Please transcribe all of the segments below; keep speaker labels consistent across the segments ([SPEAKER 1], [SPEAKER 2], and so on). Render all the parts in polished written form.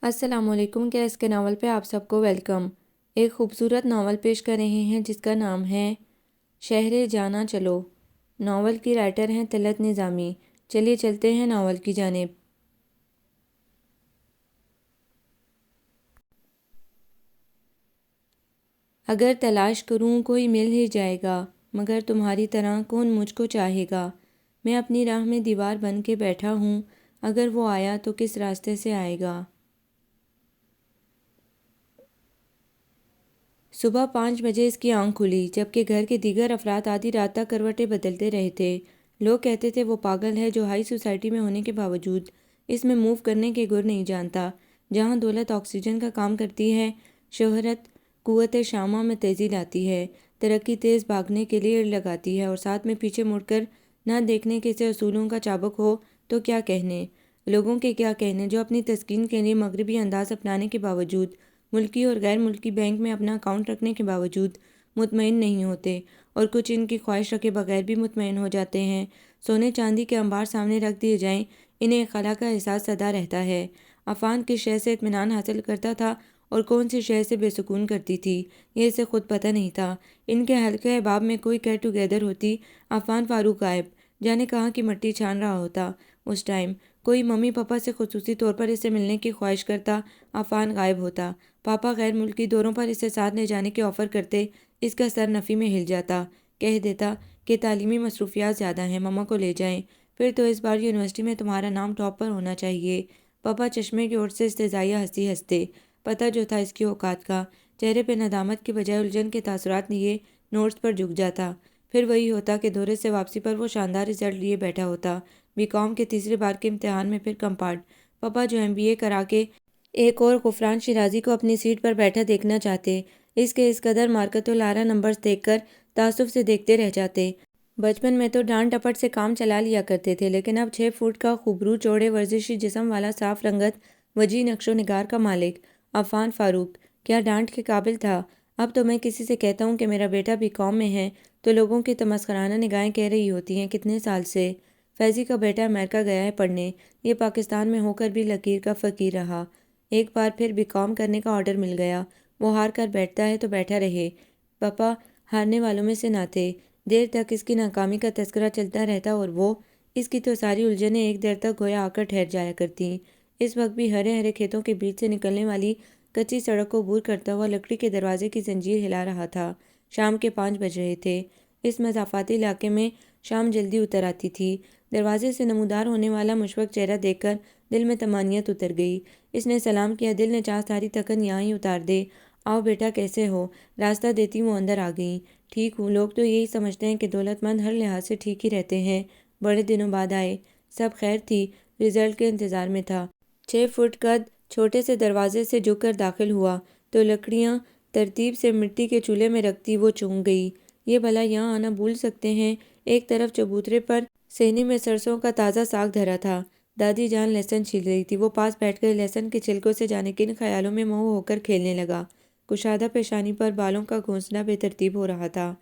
[SPEAKER 1] السلام علیکم۔ کیا اس کے ناول پہ آپ سب کو ویلکم۔ ایک خوبصورت ناول پیش کر رہے ہیں جس کا نام ہے شہر جانا چلو۔ ناول کی رائٹر ہیں طلعت نظامی۔ چلیے چلتے ہیں ناول کی جانب۔ اگر تلاش کروں کوئی مل ہی جائے گا، مگر تمہاری طرح کون مجھ کو چاہے گا۔ میں اپنی راہ میں دیوار بن کے بیٹھا ہوں، اگر وہ آیا تو کس راستے سے آئے گا۔ صبح 5 بجے اس کی آنکھ کھلی، جبکہ گھر کے دیگر افراد آدھی رات تک کروٹیں بدلتے رہے تھے۔ لوگ کہتے تھے وہ پاگل ہے جو ہائی سوسائٹی میں ہونے کے باوجود اس میں موو کرنے کے گر نہیں جانتا۔ جہاں دولت آکسیجن کا کام کرتی ہے، شہرت قوت شامہ میں تیزی لاتی ہے، ترقی تیز بھاگنے کے لیے لگاتی ہے، اور ساتھ میں پیچھے مڑ کر نہ دیکھنے کے سے اصولوں کا چابک ہو تو کیا کہنے۔ لوگوں کے کیا کہنے جو اپنی تسکین کے لیے مغربی انداز اپنانے کے باوجود، ملکی اور غیر ملکی بینک میں اپنا اکاؤنٹ رکھنے کے باوجود مطمئن نہیں ہوتے، اور کچھ ان کی خواہش رکھے بغیر بھی مطمئن ہو جاتے ہیں۔ سونے چاندی کے انبار سامنے رکھ دیے جائیں، انہیں ایک خلا کا احساس سدا رہتا ہے۔ عفان کس شے سے اطمینان حاصل کرتا تھا اور کون سی شے سے بے سکون کرتی تھی، یہ اسے خود پتہ نہیں تھا۔ ان کے حلقہ احباب میں کوئی گیٹ ٹوگیدر ہوتی، عفان فاروق غائب، جانے کہاں کی مٹی چھان رہا ہوتا۔ اس ٹائم کوئی ممی پاپا سے خصوصی طور پر اسے ملنے کی خواہش کرتا، عفان غائب ہوتا۔ پاپا غیر ملکی دوروں پر اسے ساتھ لے جانے کے آفر کرتے، اس کا سر نفی میں ہل جاتا، کہہ دیتا کہ تعلیمی مصروفیات زیادہ ہیں، ماما کو لے جائیں، پھر تو اس بار یونیورسٹی میں تمہارا نام ٹاپ پر ہونا چاہیے۔ پاپا چشمے کی اوٹ سے استہزائیہ ہنسی ہنستے، پتہ جو تھا اس کی اوقات کا، چہرے پہ ندامت کے بجائے الجھن کے تاثرات لیے نوٹس پر جھک جاتا۔ پھر وہی ہوتا کہ دورے سے واپسی پر وہ شاندار رزلٹ لیے بیٹھا ہوتا، بی کام کے تیسرے بار کے امتحان میں پھر کم پارٹ۔ پاپا جو ایم بی اے کرا کے ایک اور غفران شیرازی کو اپنی سیٹ پر بیٹھا دیکھنا چاہتے، اس کے اس قدر مارکت العریٰ نمبرز دیکھ کر تعصب سے دیکھتے رہ جاتے۔ بچپن میں تو ڈانٹ ٹپٹ سے کام چلا لیا کرتے تھے، لیکن اب 6 فٹ کا خوبرو چوڑے ورزشی جسم والا صاف رنگت وجیح نقش و نگار کا مالک عفان فاروق کیا ڈانٹ کے قابل تھا۔ اب تو میں کسی سے کہتا ہوں کہ میرا بیٹا بی کام میں ہے تو لوگوں کی تمسخرانہ نگاہیں کہہ رہی ہوتی ہیں کتنے سال سے فیضی کا بیٹا امریکہ گیا ہے پڑھنے، یہ پاکستان میں ہو کر بھی لکیر کا فقیر رہا۔ ایک بار پھر بی کام کرنے کا آرڈر مل گیا، وہ ہار کر بیٹھتا ہے تو بیٹھا رہے۔ پاپا ہارنے والوں میں سے نہ تھے، دیر تک اس کی ناکامی کا تذکرہ چلتا رہتا اور وہ اس کی تو ساری الجھنیں ایک دیر تک گویا آ کر ٹھہر جایا کرتیں۔ اس وقت بھی ہرے ہرے کھیتوں کے بیچ سے نکلنے والی کچی سڑک کو عبور کرتا ہوا لکڑی کے دروازے کی زنجیر ہلا رہا تھا۔ شام کے 5 بج رہے تھے۔ اس مضافاتی علاقے میں شام جلدی اتر آتی تھی۔ دروازے سے نمودار ہونے والا مشفق چہرہ دیکھ کر دل میں طمانینت اتر گئی۔ اس نے سلام کیا، دل نے چاہ ساری تکن یہاں ہی اتار دے۔ آؤ بیٹا کیسے ہو؟ راستہ دیتی وہ اندر آ گئیں۔ ٹھیک ہوں، لوگ تو یہی سمجھتے ہیں کہ دولت مند ہر لحاظ سے ٹھیک ہی رہتے ہیں۔ بڑے دنوں بعد آئے، سب خیر تھی، رزلٹ کے انتظار میں تھا۔ 6 فٹ قد چھوٹے سے دروازے سے جھک کر داخل ہوا تو لکڑیاں ترتیب سے مٹی کے چولہے میں رکھتی وہ چونک گئی۔ یہ بھلا یہاں آنا بھول سکتے ہیں؟ ایک طرف چبوترے پر سینی میں سرسوں کا تازہ ساگ دھرا تھا، دادی جان لہسن چھیل رہی تھی، وہ پاس بیٹھ کر لہسن کے چھلکوں سے جانے کن خیالوں میں مہو ہو کر کھیلنے لگا۔ کشادہ پیشانی پر بالوں کا گھونسنا بے ترتیب ہو رہا تھا۔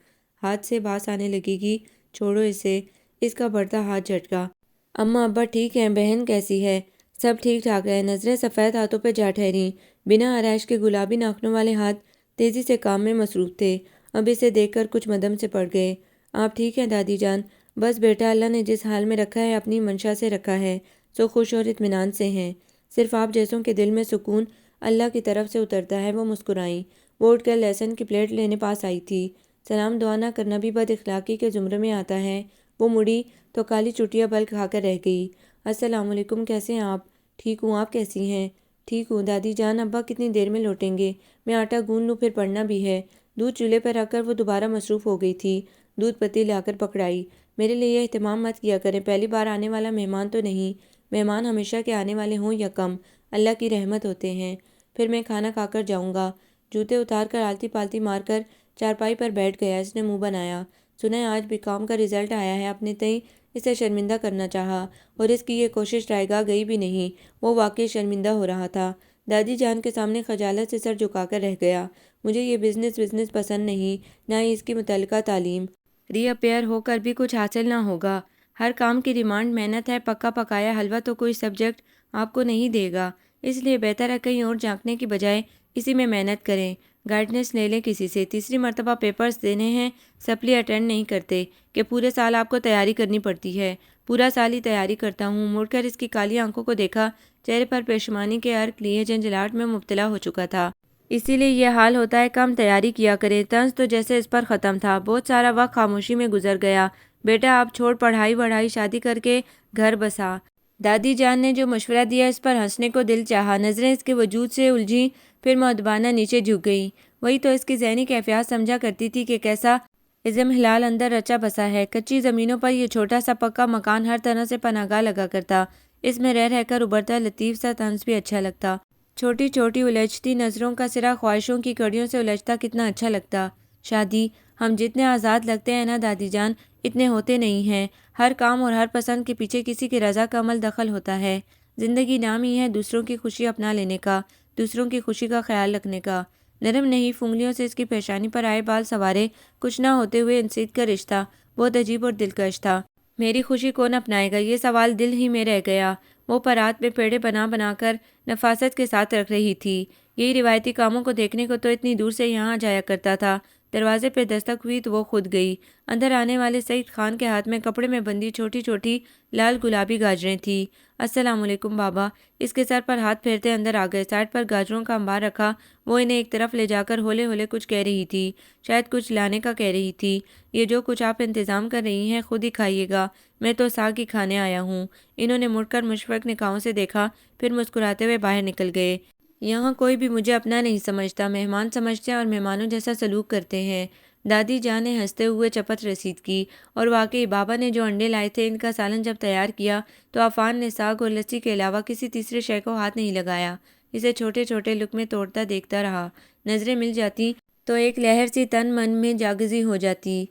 [SPEAKER 1] ہاتھ سے باس آنے لگے گی، چھوڑو اسے، اس کا بڑھتا ہاتھ جھٹکا۔ اماں ابا ٹھیک ہیں، بہن کیسی ہے؟ سب ٹھیک ٹھاک ہے۔ نظریں سفید ہاتھوں پہ جا ٹھہریں، بنا آرائش کے گلابی ناخنوں والے ہاتھ تیزی سے کام میں مصروف تھے۔ اب اسے دیکھ کر کچھ مدھم سے پڑ گئے۔ آپ ٹھیک ہیں دادی جان؟ بس بیٹا، اللہ نے جس حال میں رکھا ہے اپنی منشا سے رکھا ہے، سو خوش اور اطمینان سے ہیں۔ صرف آپ جیسوں کے دل میں سکون اللہ کی طرف سے اترتا ہے۔ وہ مسکرائیں۔ وہ اٹھ کر لہسن کی پلیٹ لینے پاس آئی تھی۔ سلام دعا نہ کرنا بھی بد اخلاقی کے زمرے میں آتا ہے۔ وہ مڑی تو کالی چٹیا بل کھا کر رہ گئی۔ السلام علیکم، کیسے ہیں آپ؟ ٹھیک ہوں، آپ کیسی ہیں؟ ٹھیک ہوں دادی جان، ابا کتنی دیر میں لوٹیں گے؟ میں آٹا گوندھ لوں، پھر پڑھنا بھی ہے۔ دودھ چولہے پر رکھ کر وہ دوبارہ مصروف ہو گئی تھی۔ دودھ پتی لا کر پکڑائی۔ میرے لیے یہ اہتمام مت کیا کریں، پہلی بار آنے والا مہمان تو نہیں۔ مہمان ہمیشہ کے آنے والے ہوں یا کم، اللہ کی رحمت ہوتے ہیں۔ پھر میں کھانا کھا کر جاؤں گا۔ جوتے اتار کر آلتی پالتی مار کر چارپائی پر بیٹھ گیا۔ اس نے منہ بنایا۔ سنیں آج بی کام کا رزلٹ آیا ہے، اپنے تئیں اسے شرمندہ کرنا چاہا، اور اس کی یہ کوشش رائگاں گئی بھی نہیں۔ وہ واقعی شرمندہ ہو رہا تھا۔ دادی جان کے سامنے خجالت سے سر جھکا کر رہ گیا۔ مجھے یہ بزنس پسند نہیں، نہ ہی اس کی متعلقہ تعلیم۔ ری اپیئر ہو کر بھی کچھ حاصل نہ ہوگا۔ ہر کام کی ڈیمانڈ محنت ہے، پکا پکایا حلوہ تو کوئی سبجیکٹ آپ کو نہیں دے گا۔ اس لیے بہتر ہے کہیں اور جھانکنے کی بجائے اسی میں محنت کریں، گائیڈنس لے لیں کسی سے۔ تیسری مرتبہ پیپرز دینے ہیں، سپلی اٹینڈ نہیں کرتے کہ پورے سال آپ کو تیاری کرنی پڑتی ہے۔ پورا سال ہی تیاری کرتا ہوں۔ مڑ کر اس کی کالی آنکھوں کو دیکھا، چہرے پر پریشانی کے عرق لیے جھنجھلاہٹ میں مبتلا ہو چکا تھا۔ اسی لیے یہ حال ہوتا ہے، کم تیاری کیا کرے۔ طنز تو جیسے اس پر ختم تھا۔ بہت سارا وقت خاموشی میں گزر گیا۔ بیٹا اب چھوڑ پڑھائی وڑھائی، شادی کر کے گھر بسا۔ دادی جان نے جو مشورہ دیا اس پر ہنسنے کو دل چاہا۔ نظریں اس کے وجود سے الجھیں، پھر مؤدبانہ نیچے جھک گئیں۔ وہی تو اس کی ذہنی کیفیات سمجھا کرتی تھی کہ کیسا عزم ہلال اندر رچا بسا ہے۔ کچی زمینوں پر یہ چھوٹا سا پکا مکان ہر طرح سے پناہ گاہ لگا کرتا۔ اس میں رہ کر ابھرتا لطیف سا طنز بھی اچھا لگتا۔ چھوٹی چھوٹی الجھتی نظروں کا سرا خواہشوں کی کڑیوں سے الجھتا کتنا اچھا لگتا۔ شادی، ہم جتنے آزاد لگتے ہیں نا دادی جان، اتنے ہوتے نہیں ہیں۔ ہر کام اور ہر پسند کے پیچھے کسی کی رضا کا عمل دخل ہوتا ہے۔ زندگی نام ہی ہے دوسروں کی خوشی اپنا لینے کا، دوسروں کی خوشی کا خیال رکھنے کا۔ نرم نہیں فنگلیوں سے اس کی پیشانی پر آئے بال سوارے، کچھ نہ ہوتے ہوئے انسید کا رشتہ بہت عجیب اور دلکش تھا۔ میری خوشی کون اپنائے گا، یہ سوال دل ہی میں رہ گیا۔ وہ پرات میں پیڑے بنا کر نفاست کے ساتھ رکھ رہی تھی۔ یہی روایتی کاموں کو دیکھنے کو تو اتنی دور سے یہاں جایا کرتا تھا۔ دروازے پہ دستک ہوئی تو وہ خود گئی۔ اندر آنے والے سعید خان کے ہاتھ میں کپڑے میں بندھی چھوٹی چھوٹی لال گلابی گاجریں تھیں۔ السلام علیکم بابا، اس کے سر پر ہاتھ پھیرتے اندر آ گئے۔ سائڈ پر گاجروں کا انبار رکھا، وہ انہیں ایک طرف لے جا کر ہولے ہولے کچھ کہہ رہی تھی، شاید کچھ لانے کا کہہ رہی تھی۔ یہ جو کچھ آپ انتظام کر رہی ہیں خود ہی کھائیے گا، میں تو ساگ ہی کھانے آیا ہوں۔ انہوں نے مڑ کر مشفق نگاہوں سے دیکھا، پھر مسکراتے ہوئے باہر نکل گئے۔ یہاں کوئی بھی مجھے اپنا نہیں سمجھتا، مہمان سمجھتے ہیں اور مہمانوں جیسا سلوک کرتے ہیں۔ دادی جان نے ہنستے ہوئے چپت رسید کی۔ اور واقعی بابا نے جو انڈے لائے تھے، ان کا سالن جب تیار کیا تو عفان نے ساگ اور لسی کے علاوہ کسی تیسرے شے کو ہاتھ نہیں لگایا۔ اسے چھوٹے چھوٹے لقمے توڑتا دیکھتا رہا۔ نظریں مل جاتی تو ایک لہر سی تن من میں جاگزی ہو جاتی۔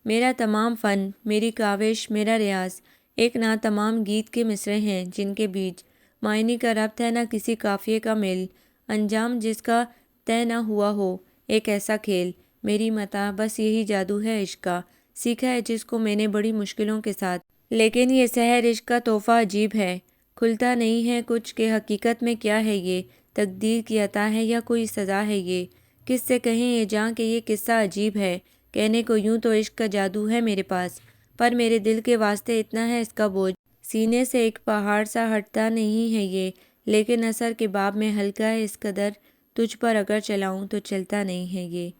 [SPEAKER 1] میرا تمام فن، میری کاوش، میرا ریاض، ایک ناتمام گیت کے مصرعے ہیں جن کے بیچ معنی کا ربط ہے، نہ کسی قافیے کا میل، انجام جس کا طے نہ ہوا ہو، ایک ایسا کھیل۔ میری متاع بس یہی جادو ہے عشق کا، سیکھا ہے جس کو میں نے بڑی مشکلوں کے ساتھ۔ لیکن یہ سحر عشق کا تحفہ عجیب ہے، کھلتا نہیں ہے کچھ کہ حقیقت میں کیا ہے یہ، تقدیر کی عطا ہے یا کوئی سزا ہے یہ۔ کس سے کہیں یہ جاں کہ یہ قصہ عجیب ہے، کہنے کو یوں تو عشق کا جادو ہے میرے پاس، پر میرے دل کے واسطے اتنا ہے اس کا بوجھ، سینے سے ایک پہاڑ سا ہٹتا نہیں ہے یہ، لیکن اثر کے باب میں ہلکا ہے اس قدر، تجھ پر اگر چلاؤں تو چلتا نہیں ہے یہ۔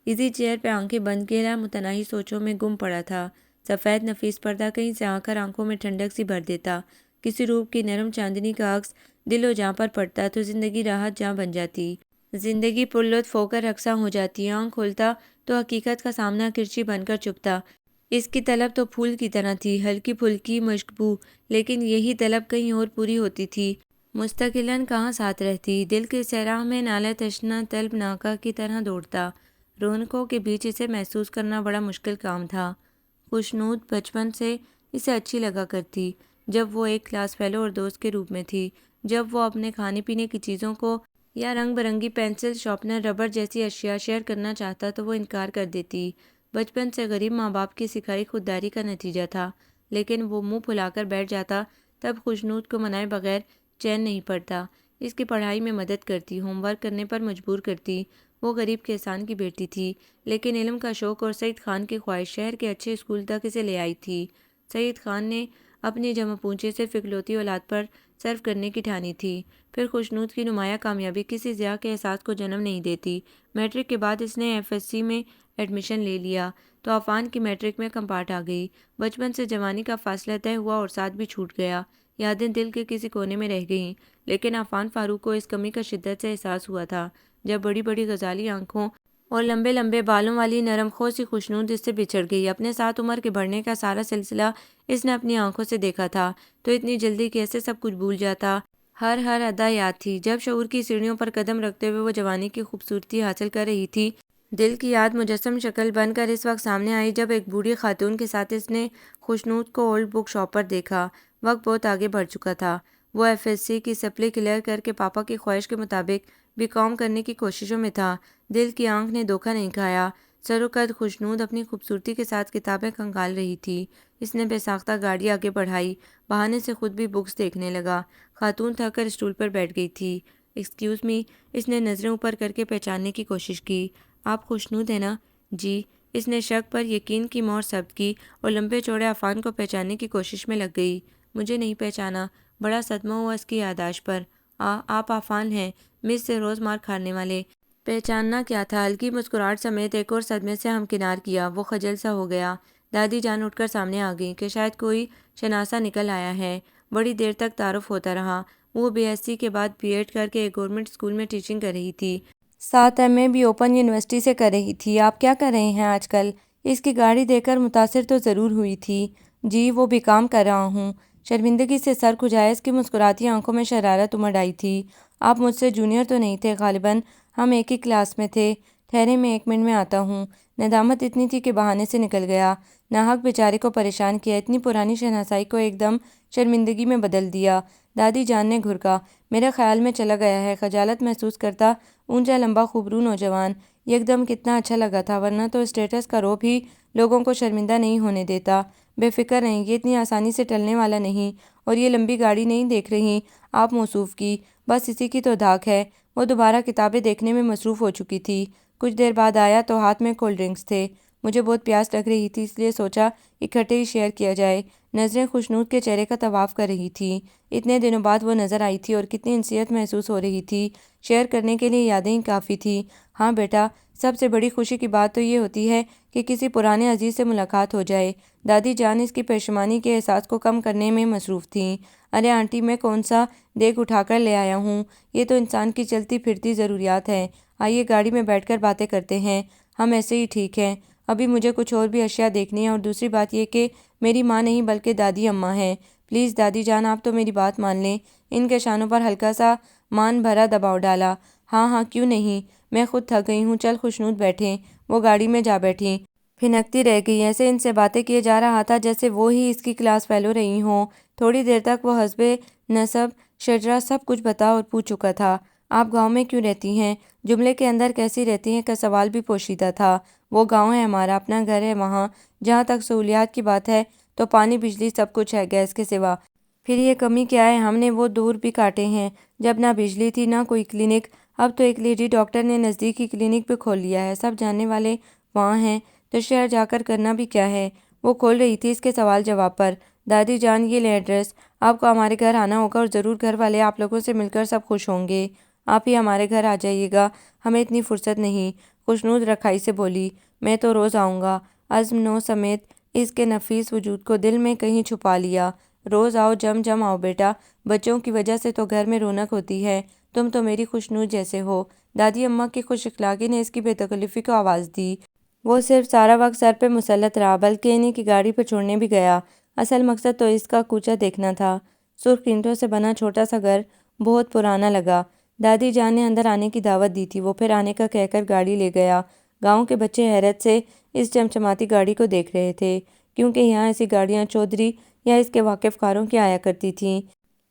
[SPEAKER 1] ایزی چیئر پہ آنکھیں بند گہرا متناہی سوچوں میں گم پڑا تھا۔ سفید نفیس پردہ کہیں سے آ کر آنکھوں میں ٹھنڈک سی بھر دیتا۔ کسی روپ کی نرم چاندنی کا عکس دل و جاں پر پڑتا تو زندگی راحت جاں بن جاتی، زندگی پرلطف ہو کر رقصاں ہو جاتی۔ آنکھ کھولتا تو حقیقت کا سامنا کرچی بن کر چپتا۔ اس کی طلب تو پھول کی طرح تھی، ہلکی پھلکی مشکبو، لیکن یہی طلب کہیں اور پوری ہوتی تھی، مستقلاً کہاں ساتھ رہتی۔ دل کے سیراہ میں نالہ تشنہ طلب ناکا کی طرح دوڑتا۔ رونقوں کے بیچ اسے محسوس کرنا بڑا مشکل کام تھا۔ خوشنود بچپن سے اسے اچھی لگا کرتی، جب وہ ایک کلاس فیلو اور دوست کے روپ میں تھی۔ جب وہ اپنے کھانے پینے کی چیزوں کو یا رنگ برنگی پینسل، شارپنر، ربڑ جیسی اشیاء شیئر کرنا چاہتا تو وہ انکار کر دیتی۔ بچپن سے غریب ماں باپ کی سکھائی خودداری کا نتیجہ تھا، لیکن وہ منہ پھلا کر بیٹھ جاتا تب خوشنود کو منائے بغیر چین نہیں پڑتا۔ اس کی پڑھائی میں مدد کرتی، ہوم ورک کرنے پر مجبور کرتی۔ وہ غریب کسان کی بیٹی تھی، لیکن علم کا شوق اور سعید خان کی خواہش شہر کے اچھے اسکول تک اسے لے آئی تھی۔ سعید خان نے اپنی جمع پونجی سے اکلوتی اولاد پر صرف کرنے کی ٹھانی تھی۔ پھر خوشنود کی نمایاں کامیابی کسی ضیاع کے احساس کو جنم نہیں دیتی۔ میٹرک کے بعد اس نے FSC میں ایڈمیشن لے لیا تو عفان کی میٹرک میں کم پارٹ آ گئی۔ بچپن سے جوانی کا فاصلہ طے ہوا اور ساتھ بھی چھوٹ گیا۔ یادیں دل کے کسی کونے میں رہ گئیں، لیکن عفان فاروق کو اس کمی کا شدت سے احساس ہوا تھا جب بڑی بڑی غزالی آنکھوں اور لمبے لمبے بالوں والی نرم خو سی خوشنود اس سے بچھڑ گئی۔ اپنے ساتھ عمر کے بڑھنے کا سارا سلسلہ اس نے اپنی آنکھوں سے دیکھا تھا، تو اتنی جلدی کیسے سب کچھ بھول جاتا۔ ہر ادا یاد تھی۔ جب شعور کی سیڑھیوں پر قدم رکھتے ہوئے وہ جوانی کی خوبصورتی حاصل کر رہی تھی، دل کی یاد مجسم شکل بن کر اس وقت سامنے آئی جب ایک بوڑھی خاتون کے ساتھ اس نے خوشنود کو اولڈ بک شاپ پر دیکھا۔ وقت بہت آگے بڑھ چکا تھا۔ وہ FSC کی سپلی کلیئر کر کے پاپا کی خواہش کے مطابق BCom کرنے کی کوششوں میں تھا۔ دل کی آنکھ نے دھوکہ نہیں کھایا۔ سر و قد خوشنود اپنی خوبصورتی کے ساتھ کتابیں کھنگال رہی تھی۔ اس نے بے ساختہ گاڑی آگے بڑھائی، بہانے سے خود بھی بکس دیکھنے لگا۔ خاتون تھک کر اسٹول پر بیٹھ گئی تھی۔ ایکسکیوز می، اس نے نظریں اوپر کر کے پہچاننے کی کوشش کی۔ آپ خوشنود ہیں نا؟ جی۔ اس نے شک پر یقین کی مہر ثبت کی اور لمبے چوڑے عفان کو پہچاننے کی کوشش میں لگ گئی۔ مجھے نہیں پہچانا؟ بڑا صدمہ ہوا اس کی یادداشت پر۔ آپ عفان ہیں، مس سے روز مار کھانے والے۔ پہچاننا کیا تھا؟ ہلکی مسکراہٹ سمیت ایک اور صدمے سے ہمکنار کیا۔ وہ خجل سا ہو گیا۔ دادی جان اٹھ کر سامنے آ گئیں کہ شاید کوئی شناسا نکل آیا ہے۔ بڑی دیر تک تعارف ہوتا رہا۔ وہ بی ایس سی کے بعد بی ایڈ کر کے ایک گورنمنٹ اسکول میں ٹیچنگ کر رہی تھی، ساتھ ایم اے بھی اوپن یونیورسٹی سے کر رہی تھی۔ آپ کیا کر رہے ہیں آج کل؟ اس کی گاڑی دیکھ کر متاثر تو ضرور ہوئی تھی۔ جی، وہ بھی کام کر رہا ہوں۔ شرمندگی سے سر کھجایا اس کی مسکراتی آنکھوں میں شرارت امڑ آئی تھی۔ آپ مجھ سے جونیئر تو نہیں تھے؟ غالباً ہم ایک ہی کلاس میں تھے۔ ٹھہرے، میں 1 منٹ میں آتا ہوں۔ ندامت اتنی تھی کہ بہانے سے نکل گیا۔ ناحق بیچارے کو پریشان کیا، اتنی پرانی شناسائی کو ایک دم شرمندگی میں بدل دیا۔ دادی جان نے گھرکا۔ میرے خیال میں چلا گیا ہے۔ خجالت محسوس کرتا اونچا لمبا خوبرو نوجوان یک دم کتنا اچھا لگا تھا، ورنہ تو اسٹیٹس کا رعب ہی لوگوں کو شرمندہ نہیں ہونے دیتا۔ بے فکر رہیں، یہ اتنی آسانی سے ٹلنے والا نہیں۔ اور یہ لمبی گاڑی نہیں دیکھ رہی آپ موصوف کی؟ بس اسی کی تو دھاک ہے۔ وہ دوبارہ کتابیں دیکھنے میں مصروف ہو چکی تھی۔ کچھ دیر بعد آیا تو ہاتھ میں کولڈ ڈرنکس تھے۔ مجھے بہت پیاس لگ رہی تھی، اس لیے سوچا اکٹھے ہی شیئر کیا جائے۔ نظریں خوشنود کے چہرے کا طواف کر رہی تھی۔ اتنے دنوں بعد وہ نظر آئی تھی اور کتنی انسیت محسوس ہو رہی تھی۔ شیئر کرنے کے لیے یادیں ہی کافی تھی۔ ہاں بیٹا، سب سے بڑی خوشی کی بات تو یہ ہوتی ہے کہ کسی پرانے عزیز سے ملاقات ہو جائے۔ دادی جان اس کی پشیمانی کے احساس کو کم کرنے میں مصروف تھیں۔ ارے آنٹی، میں کون سا دیگ اٹھا کر لے آیا ہوں؟ یہ تو انسان کی چلتی پھرتی ضروریات ہیں۔ آئیے گاڑی میں بیٹھ کر باتیں کرتے ہیں۔ ہم ایسے ہی ٹھیک ہیں۔ ابھی مجھے کچھ اور بھی اشیاء دیکھنی ہیں، اور دوسری بات یہ کہ میری ماں نہیں بلکہ دادی اماں ہیں۔ پلیز دادی جان، آپ تو میری بات مان لیں۔ ان کے شانوں پر ہلکا سا مان بھرا دباؤ ڈالا۔ ہاں ہاں، کیوں نہیں، میں خود تھک گئی ہوں۔ چل خوشنود بیٹھیں۔ وہ گاڑی میں جا بیٹھیں۔ پھنکتی رہ گئی، ایسے ان سے باتیں کیے جا رہا تھا جیسے وہ ہی اس کی کلاس فیلو رہی ہوں۔ تھوڑی دیر تک وہ حسب نسب شجرہ سب کچھ بتا اور پوچھ چکا تھا۔ آپ گاؤں میں کیوں رہتی ہیں؟ جملے کے اندر کیسی رہتی ہیں کا سوال بھی پوشیدہ تھا۔ وہ گاؤں ہے ہمارا، اپنا گھر ہے وہاں۔ جہاں تک سہولیات کی بات ہے تو پانی بجلی سب کچھ ہے، گیس کے سوا۔ پھر یہ کمی کیا ہے؟ ہم نے وہ دور بھی کاٹے ہیں جب نہ بجلی تھی نہ کوئی کلینک۔ اب تو ایک لیڈی ڈاکٹر نے نزدیکی کلینک بھی کھول لیا ہے، سب جاننے والے وہاں ہیں، تو شہر جا کر کرنا بھی کیا ہے؟ وہ کھول رہی تھی اس کے سوال جواب پر۔ دادی جان، یہ لیں ایڈریس، آپ کو ہمارے گھر آنا ہوگا اور ضرور گھر والے آپ لوگوں سے مل کر سب خوش ہوں گے۔ آپ ہی ہمارے گھر آ جائیے گا، ہمیں اتنی فرصت نہیں۔ خوشنود رکھائی سے بولی۔ میں تو روز آؤں گا۔ عزم نو سمیت اس کے نفیس وجود کو دل میں کہیں چھپا لیا۔ روز آؤ، جم جم آؤ بیٹا، بچوں کی وجہ سے تو گھر میں رونق ہوتی ہے۔ تم تو میری خوشنود جیسے ہو۔ دادی اماں کی خوش اخلاقی نے اس کی بے تکلفی کو آواز دی۔ وہ صرف سارا وقت سر پہ مسلط رہا، بلکہ انہیں کی گاڑی پہ چھوڑنے بھی گیا۔ اصل مقصد تو اس کا کوچہ دیکھنا تھا۔ سرخ اینٹوں سے بنا چھوٹا سا گھر بہت پرانا لگا۔ دادی جان نے اندر آنے کی دعوت دی تھی، وہ پھر آنے کا کہہ کر گاڑی لے گیا۔ گاؤں کے بچے حیرت سے اس چمچماتی گاڑی کو دیکھ رہے تھے، کیونکہ یہاں ایسی گاڑیاں چودھری یا اس کے واقف کاروں کی آیا کرتی تھیں۔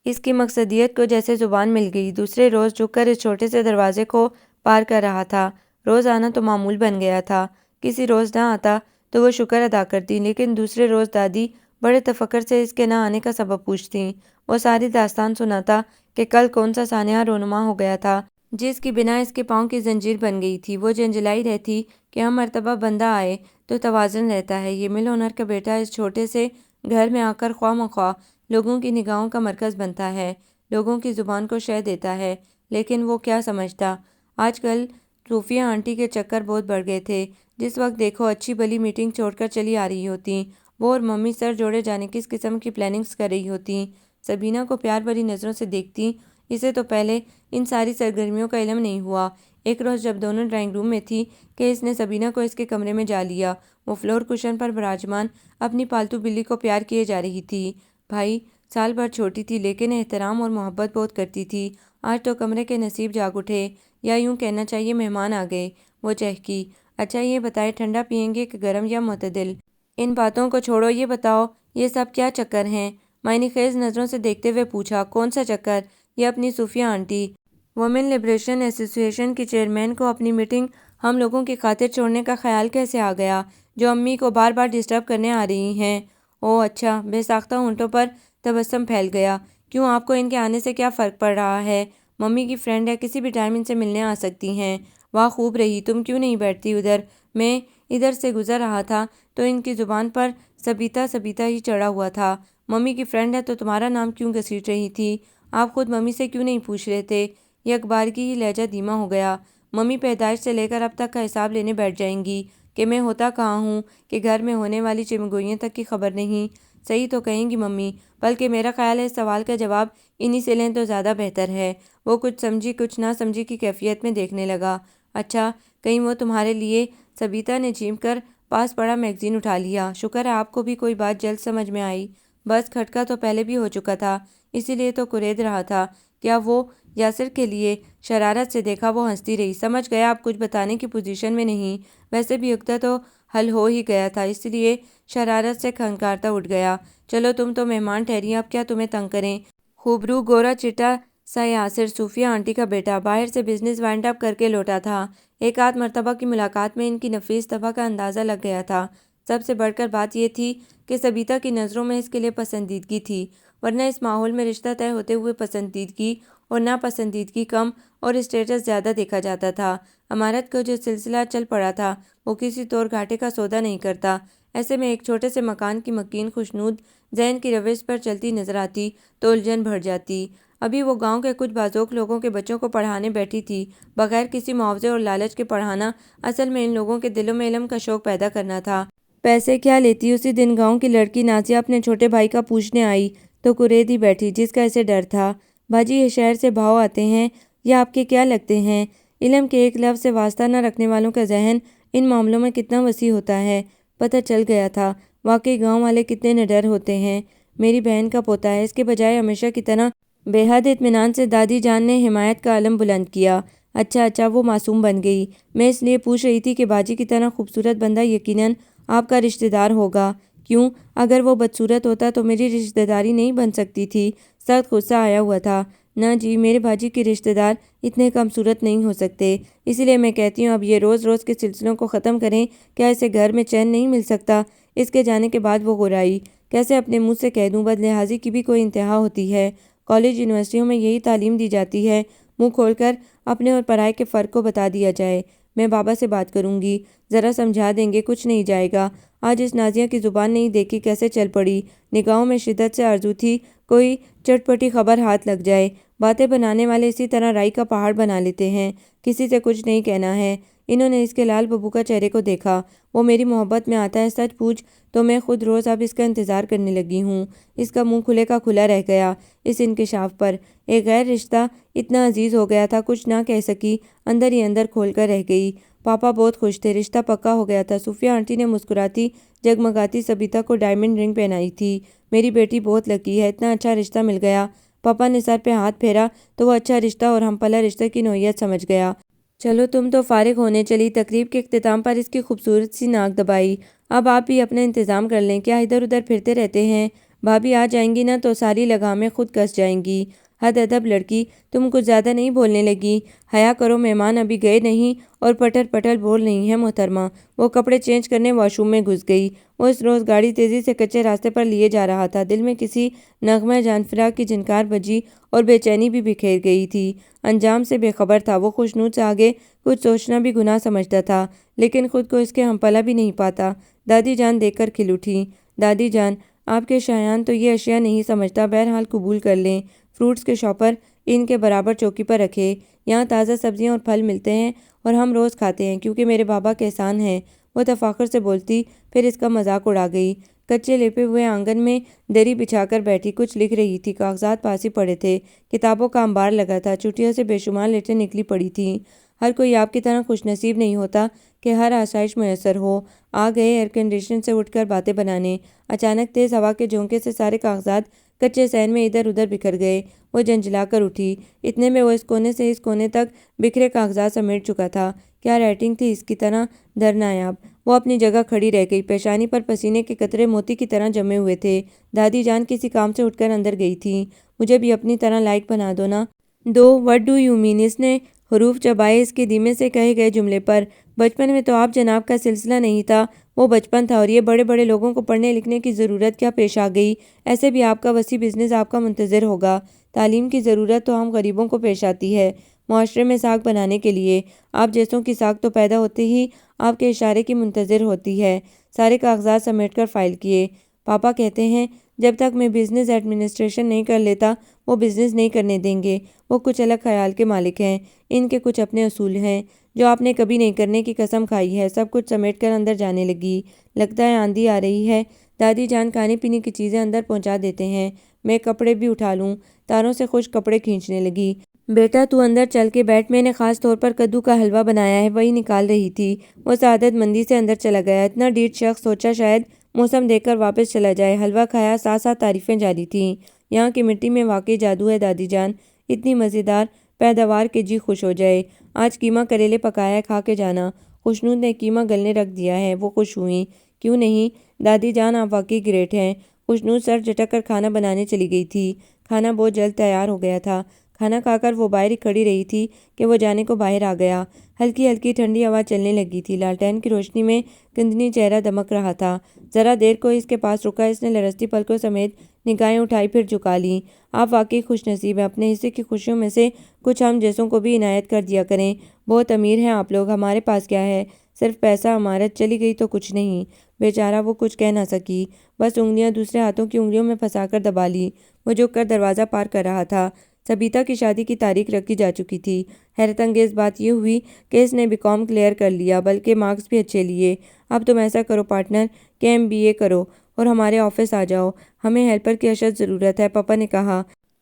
[SPEAKER 1] اس کی مقصدیت کو جیسے زبان مل گئی۔ دوسرے روز جھک کر اس چھوٹے سے دروازے کو پار کر رہا تھا۔ روز آنا تو معمول بن گیا تھا۔ کسی روز نہ آتا تو وہ شکر ادا کرتی، لیکن دوسرے روز دادی بڑے تفکر سے اس کے نہ آنے کا سبب پوچھتیں۔ وہ ساری داستان سناتا کہ کل کون سا سانحہ رونما ہو گیا تھا جس کی بنا اس کے پاؤں کی زنجیر بن گئی تھی۔ وہ جنجلائی رہتی کہ ہم مرتبہ بندہ آئے تو توازن رہتا ہے۔ یہ مل اونر کا بیٹا اس چھوٹے سے گھر میں آ کر خواہ مخواہ لوگوں کی نگاہوں کا مرکز بنتا ہے، لوگوں کی زبان کو شہ دیتا ہے، لیکن وہ کیا سمجھتا۔ آج کل صوفیہ آنٹی کے چکر بہت بڑھ گئے تھے۔ جس وقت دیکھو اچھی بلی میٹنگ چھوڑ کر چلی آ رہی ہوتیں۔ وہ اور ممی سر جوڑے جانے کی اس قسم کی پلاننگز کر رہی ہوتیں۔ سبینہ کو پیار بھری نظروں سے دیکھتی۔ اسے تو پہلے ان ساری سرگرمیوں کا علم نہیں ہوا۔ ایک روز جب دونوں ڈرائنگ روم میں تھی کہ اس نے سبینہ کو اس کے کمرے میں جا لیا۔ وہ فلور کشن پر براجمان اپنی پالتو بلی کو پیار کیے جا رہی تھی۔ بھائی سال بھر چھوٹی تھی لیکن احترام اور محبت بہت کرتی تھی۔ آج تو کمرے کے نصیب جاگ اٹھے، یا یوں کہنا چاہیے مہمان آ گئے۔ وہ چہکی۔ اچھا یہ بتائے ٹھنڈا پئیں گے کہ گرم یا معتدل؟ ان باتوں کو چھوڑو، یہ بتاؤ یہ سب کیا چکر ہیں؟ معنی خیز نظروں سے دیکھتے ہوئے پوچھا۔ کون سا چکر؟ یہ اپنی صوفیہ آنٹی، وومن لبریشن ایسوسی ایشن کی چیئرمین کو اپنی میٹنگ ہم لوگوں کی خاطر چھوڑنے کا خیال کیسے آ گیا جو امی کو بار بار ڈسٹرب کرنے آ رہی ہیں؟ اوہ اچھا، بے ساختہ ہونٹوں پر تبسم پھیل گیا۔ کیوں، آپ کو ان کے آنے سے کیا فرق پڑ رہا ہے؟ ممی کی فرینڈ ہے، کسی بھی ٹائم ان سے ملنے آ سکتی ہیں۔ واہ خوب رہی، تم کیوں نہیں بیٹھتی ادھر؟ میں ادھر سے گزر رہا تھا تو ان کی زبان پر سبیتا سبیتا ہی چڑھا ہوا تھا۔ ممی کی فرینڈ ہے تو تمہارا نام کیوں گھسیٹ رہی تھی؟ آپ خود ممی سے کیوں نہیں پوچھ رہے تھے؟ یک بارگی ہی لہجہ دھیما ہو گیا۔ ممی پیدائش سے لے کر اب تک کا حساب لینے بیٹھ جائیں گی کہ میں ہوتا کہاں ہوں کہ گھر میں ہونے والی چمگوئیوں تک کی خبر نہیں۔ صحیح تو کہیں گی ممی، بلکہ میرا خیال ہے اس سوال کا جواب انہی سے لیں تو زیادہ بہتر ہے۔ وہ کچھ سمجھی کچھ نہ سمجھی کی کیفیت میں دیکھنے لگا۔ اچھا، کہیں وہ تمہارے لیے؟ سبیتا نے جھیم کر پاس پڑا میگزین اٹھا لیا۔ شکر ہے آپ کو بھی کوئی بات جلد سمجھ میں آئی۔ بس کھٹکا تو پہلے بھی ہو چکا تھا، اسی لیے تو کرید رہا تھا۔ کیا وہ یاسر کے لیے؟ شرارت سے دیکھا وہ ہنستی رہی۔ سمجھ گیا آپ کچھ بتانے کی پوزیشن میں نہیں، ویسے بھی عقدہ تو حل ہو ہی گیا تھا، اس لیے شرارت سے کھنکارتا اٹھ گیا۔ چلو تم تو مہمان ٹھہری، اب کیا تمہیں تنگ کریں؟ خوبرو گورا چٹا سا یاسر صوفیہ آنٹی کا بیٹا باہر سے بزنس وائنڈ اپ کر کے لوٹا تھا۔ ایک آدھ مرتبہ کی ملاقات میں ان کی نفیس طبع کا اندازہ لگ گیا تھا۔ سب سے بڑھ کر بات یہ تھی کہ سبیتا کی نظروں میں اس کے لیے پسندیدگی تھی، ورنہ اس ماحول میں رشتہ طے ہوتے ہوئے پسندیدگی اور ناپسندیدگی کم اور اسٹیٹس زیادہ دیکھا جاتا تھا۔ عمارت کا جو سلسلہ چل پڑا تھا وہ کسی طور گھاٹے کا سودا نہیں کرتا۔ ایسے میں ایک چھوٹے سے مکان کی مکین خوشنود ذہن کی روش پر چلتی نظر آتی تو الجھن بڑھ جاتی۔ ابھی وہ گاؤں کے کچھ بازوق لوگوں کے بچوں کو پڑھانے بیٹھی تھی۔ بغیر کسی معاوضے اور لالچ کے پڑھانا اصل میں ان لوگوں کے دلوں میں علم کا شوق پیدا کرنا تھا۔ پیسے کیا لیتی؟ اسی دن گاؤں کی لڑکی نازیہ اپنے چھوٹے بھائی کا پوچھنے آئی تو کرید ہی بیٹھی، جس کا اسے ڈر تھا۔ باجی یہ شہر سے بھاؤ آتے ہیں یا آپ کے کیا لگتے ہیں؟ علم کے ایک لفظ سے واسطہ نہ رکھنے والوں کا ذہن ان معاملوں میں کتنا وسیع ہوتا ہے، پتہ چل گیا تھا۔ واقعی گاؤں والے کتنے نڈر ہوتے ہیں۔ میری بہن کا پوتا ہے، اس کے بجائے ہمیشہ کی طرح بے حد اطمینان سے دادی جان نے حمایت کا علم بلند کیا۔ اچھا اچھا، وہ معصوم بن گئی۔ میں اس لیے پوچھ رہی تھی کہ باجی کی طرح خوبصورت بندہ یقیناً آپ کا رشتہ دار ہوگا۔ کیوں؟ اگر وہ بدصورت ہوتا تو میری رشتہ داری نہیں بن سکتی تھی۔ سخت غصہ آیا ہوا تھا۔ نہ جی، میرے باجی کے رشتہ دار اتنے کم صورت نہیں ہو سکتے، اسی لیے میں کہتی ہوں اب یہ روز روز کے سلسلوں کو ختم کریں۔ کیا اسے گھر میں چین نہیں مل سکتا؟ اس کے جانے کے بعد وہ غرائی۔ کیسے اپنے منہ سے کہہ دوں، بدلحاظی کی بھی کوئی انتہا ہوتی ہے۔ کالج یونیورسٹیوں میں یہی تعلیم دی جاتی ہے، منہ کھول کر اپنے اور پرائے کے فرق کو بتا دیا جائے۔ میں بابا سے بات کروں گی، ذرا سمجھا دیں گے، کچھ نہیں جائے گا۔ آج اس نازیہ کی زبان نہیں دیکھی کیسے چل پڑی، نگاہوں میں شدت سے آرزو تھی کوئی چٹپٹی خبر ہاتھ لگ جائے۔ باتیں بنانے والے اسی طرح رائی کا پہاڑ بنا لیتے ہیں، کسی سے کچھ نہیں کہنا ہے۔ انہوں نے اس کے لال ببو کا چہرے کو دیکھا۔ وہ میری محبت میں آتا ہے، سچ پوچھ تو میں خود روز اب اس کا انتظار کرنے لگی ہوں۔ اس کا منہ کھلے کا کھلا رہ گیا اس انکشاف پر۔ ایک غیر رشتہ اتنا عزیز ہو گیا تھا، کچھ نہ کہہ سکی، اندر ہی اندر کھول کر رہ گئی۔ پاپا بہت خوش تھے، رشتہ پکا ہو گیا تھا۔ صوفیہ آنٹی نے مسکراتی جگمگاتی سبیتا کو ڈائمنڈ رنگ پہنائی تھی۔ میری بیٹی بہت لکی ہے، اتنا اچھا رشتہ مل گیا۔ پاپا نے سر پہ ہاتھ پھیرا تو وہ اچھا رشتہ اور ہم پلہ رشتے کی نوعیت سمجھ گیا۔ چلو تم تو فارغ ہونے چلی۔ تقریب کے اختتام پر اس کی خوبصورت سی ناک دبائی۔ اب آپ بھی اپنا انتظام کر لیں، کیا ادھر ادھر پھرتے رہتے ہیں؟ بھابھی آ جائیں گی نا تو ساری لگامیں خود کس جائیں گی۔ حد ادب لڑکی، تم کچھ زیادہ نہیں بولنے لگی؟ حیا کرو، مہمان ابھی گئے نہیں اور پٹر پٹر بول رہی ہیں محترمہ۔ وہ کپڑے چینج کرنے واش روم میں گھس گئی۔ وہ اس روز گاڑی تیزی سے کچے راستے پر لیے جا رہا تھا، دل میں کسی نغمہ جانفراں کی جھنکار بجی اور بے چینی بھی بکھیر گئی تھی۔ انجام سے بے خبر تھا، وہ خوشنود سے آگے کچھ سوچنا بھی گناہ سمجھتا تھا، لیکن خود کو اس کے ہم پلہ بھی نہیں پاتا۔ دادی جان دیکھ کر کھل اٹھی۔ دادی جان، آپ کے شایان تو یہ اشیاء نہیں سمجھتا، بہرحال قبول کر لیں۔ فروٹس کے شاپر ان کے برابر چوکی پر رکھے۔ یہاں تازہ سبزیاں اور پھل ملتے ہیں اور ہم روز کھاتے ہیں کیونکہ میرے بابا کے احسان ہیں، وہ تفاخر سے بولتی، پھر اس کا مذاق اڑا گئی۔ کچے لیپے ہوئے آنگن میں دری بچھا کر بیٹھی کچھ لکھ رہی تھی، کاغذات پاس ہی پڑے تھے، کتابوں کا انبار لگا تھا، چھٹیوں سے بے شمار لیٹیں نکلی پڑی تھیں۔ ہر کوئی آپ کی طرح خوش نصیب نہیں ہوتا کہ ہر آسائش میسر ہو۔ آ گئے ایئر کنڈیشن سے اٹھ کر باتیں بنانے۔ اچانک تیز ہوا کے جھونکے سے سارے کاغذات کچے صحن میں ادھر ادھر بکھر گئے۔ وہ جھنجھلا کر اٹھی، اتنے میں وہ اس کونے سے اس کونے تک بکھرے کاغذات سمیٹ چکا تھا۔ کیا رائٹنگ تھی اس کی طرح درنایاب! وہ اپنی جگہ کھڑی رہ گئی، پیشانی پر پسینے کے قطرے موتی کی طرح جمے ہوئے تھے۔ دادی جان کسی کام سے اٹھ کر اندر گئی تھیں۔ مجھے بھی اپنی طرح لائق بنا دو نا۔ دو؟ What do you mean? اس نے حروف چبائے اس کے دھیمے سے کہے گئے جملے پر۔ بچپن میں تو آپ جناب کا سلسلہ نہیں تھا، وہ بچپن تھا، اور یہ بڑے بڑے لوگوں کو پڑھنے لکھنے کی ضرورت کیا پیش آ گئی؟ ایسے بھی آپ کا وسیع بزنس آپ کا منتظر ہوگا۔ تعلیم کی ضرورت تو ہم غریبوں کو پیش آتی ہے، معاشرے میں ساکھ بنانے کے لیے۔ آپ جیسوں کی ساکھ تو پیدا ہوتے ہی آپ کے اشارے کی منتظر ہوتی ہے۔ سارے کاغذات سمیٹ کر فائل کیے۔ پاپا کہتے ہیں جب تک میں بزنس ایڈمنسٹریشن نہیں کر لیتا وہ بزنس نہیں کرنے دیں گے۔ وہ کچھ الگ خیال کے مالک ہیں، ان کے کچھ اپنے اصول ہیں جو آپ نے کبھی نہیں کرنے کی قسم کھائی ہے۔ سب کچھ سمیٹ کر اندر جانے لگی۔ لگتا ہے آندھی آ رہی ہے، دادی جان کھانے پینے کی چیزیں اندر پہنچا دیتے ہیں، میں کپڑے بھی اٹھا لوں۔ تاروں سے خشک کپڑے کھینچنے لگی۔ بیٹا تو اندر چل کے بیٹھ، میں نے خاص طور پر کدو کا حلوہ بنایا ہے، وہی نکال رہی تھی۔ وہ سعادت مندی سے اندر چلا گیا۔ اتنا ڈھیٹ شخص، سوچا شاید موسم دیکھ کر واپس چلا جائے۔ حلوہ کھایا، ساتھ ساتھ تعریفیں جاری تھیں۔ یہاں کی مٹی میں واقعی جادو ہے دادی جان، اتنی مزیدار پیداوار کہ جی خوش ہو جائے۔ آج قیمہ کریلے پکایا ہے، کھا کے جانا۔ خوشنود نے قیمہ گلنے رکھ دیا ہے، وہ خوش ہوئیں۔ کیوں نہیں دادی جان، آپ واقعی گریٹ ہیں۔ خوشنود سر جھٹک کر کھانا بنانے چلی گئی تھی۔ کھانا بہت جلد تیار ہو گیا تھا۔ کھانا کھا کر وہ باہر ہی کھڑی رہی تھی کہ وہ جانے کو باہر آ گیا۔ ہلکی ہلکی ٹھنڈی ہوا چلنے لگی تھی۔ لالٹین کی روشنی میں گندنی چہرہ دمک رہا تھا۔ ذرا دیر کو اس کے پاس رکا، اس نے لرزتی پلکوں سمیت نگاہیں اٹھائی، پھر جھکا لیں۔ آپ واقعی خوش نصیب ہیں، اپنے حصے کی خوشیوں میں سے کچھ ہم جیسوں کو بھی عنایت کر دیا کریں۔ بہت امیر ہیں آپ لوگ، ہمارے پاس کیا ہے؟ صرف پیسہ، عمارت، چلی گئی تو کچھ نہیں۔ بیچارہ وہ کچھ کہہ نہ سکی، بس انگلیاں دوسرے ہاتھوں کی انگلیوں میں پھنسا کر دبا لی۔ وہ جھک کر دروازہ پار کر رہا تھا۔ سبیتا کی شادی کی تاریخ رکھی جا چکی تھی۔ حیرت انگیز بات یہ ہوئی کہ اس نے BCom کلیئر کر لیا، بلکہ مارکس بھی اچھے لیے۔ اب تم ایسا کرو پارٹنر کہ MBA کرو اور ہمارے آفس آ جاؤ، ہمیں ہیلپر کی اشد ضرورت ہے۔ پاپا نے کہا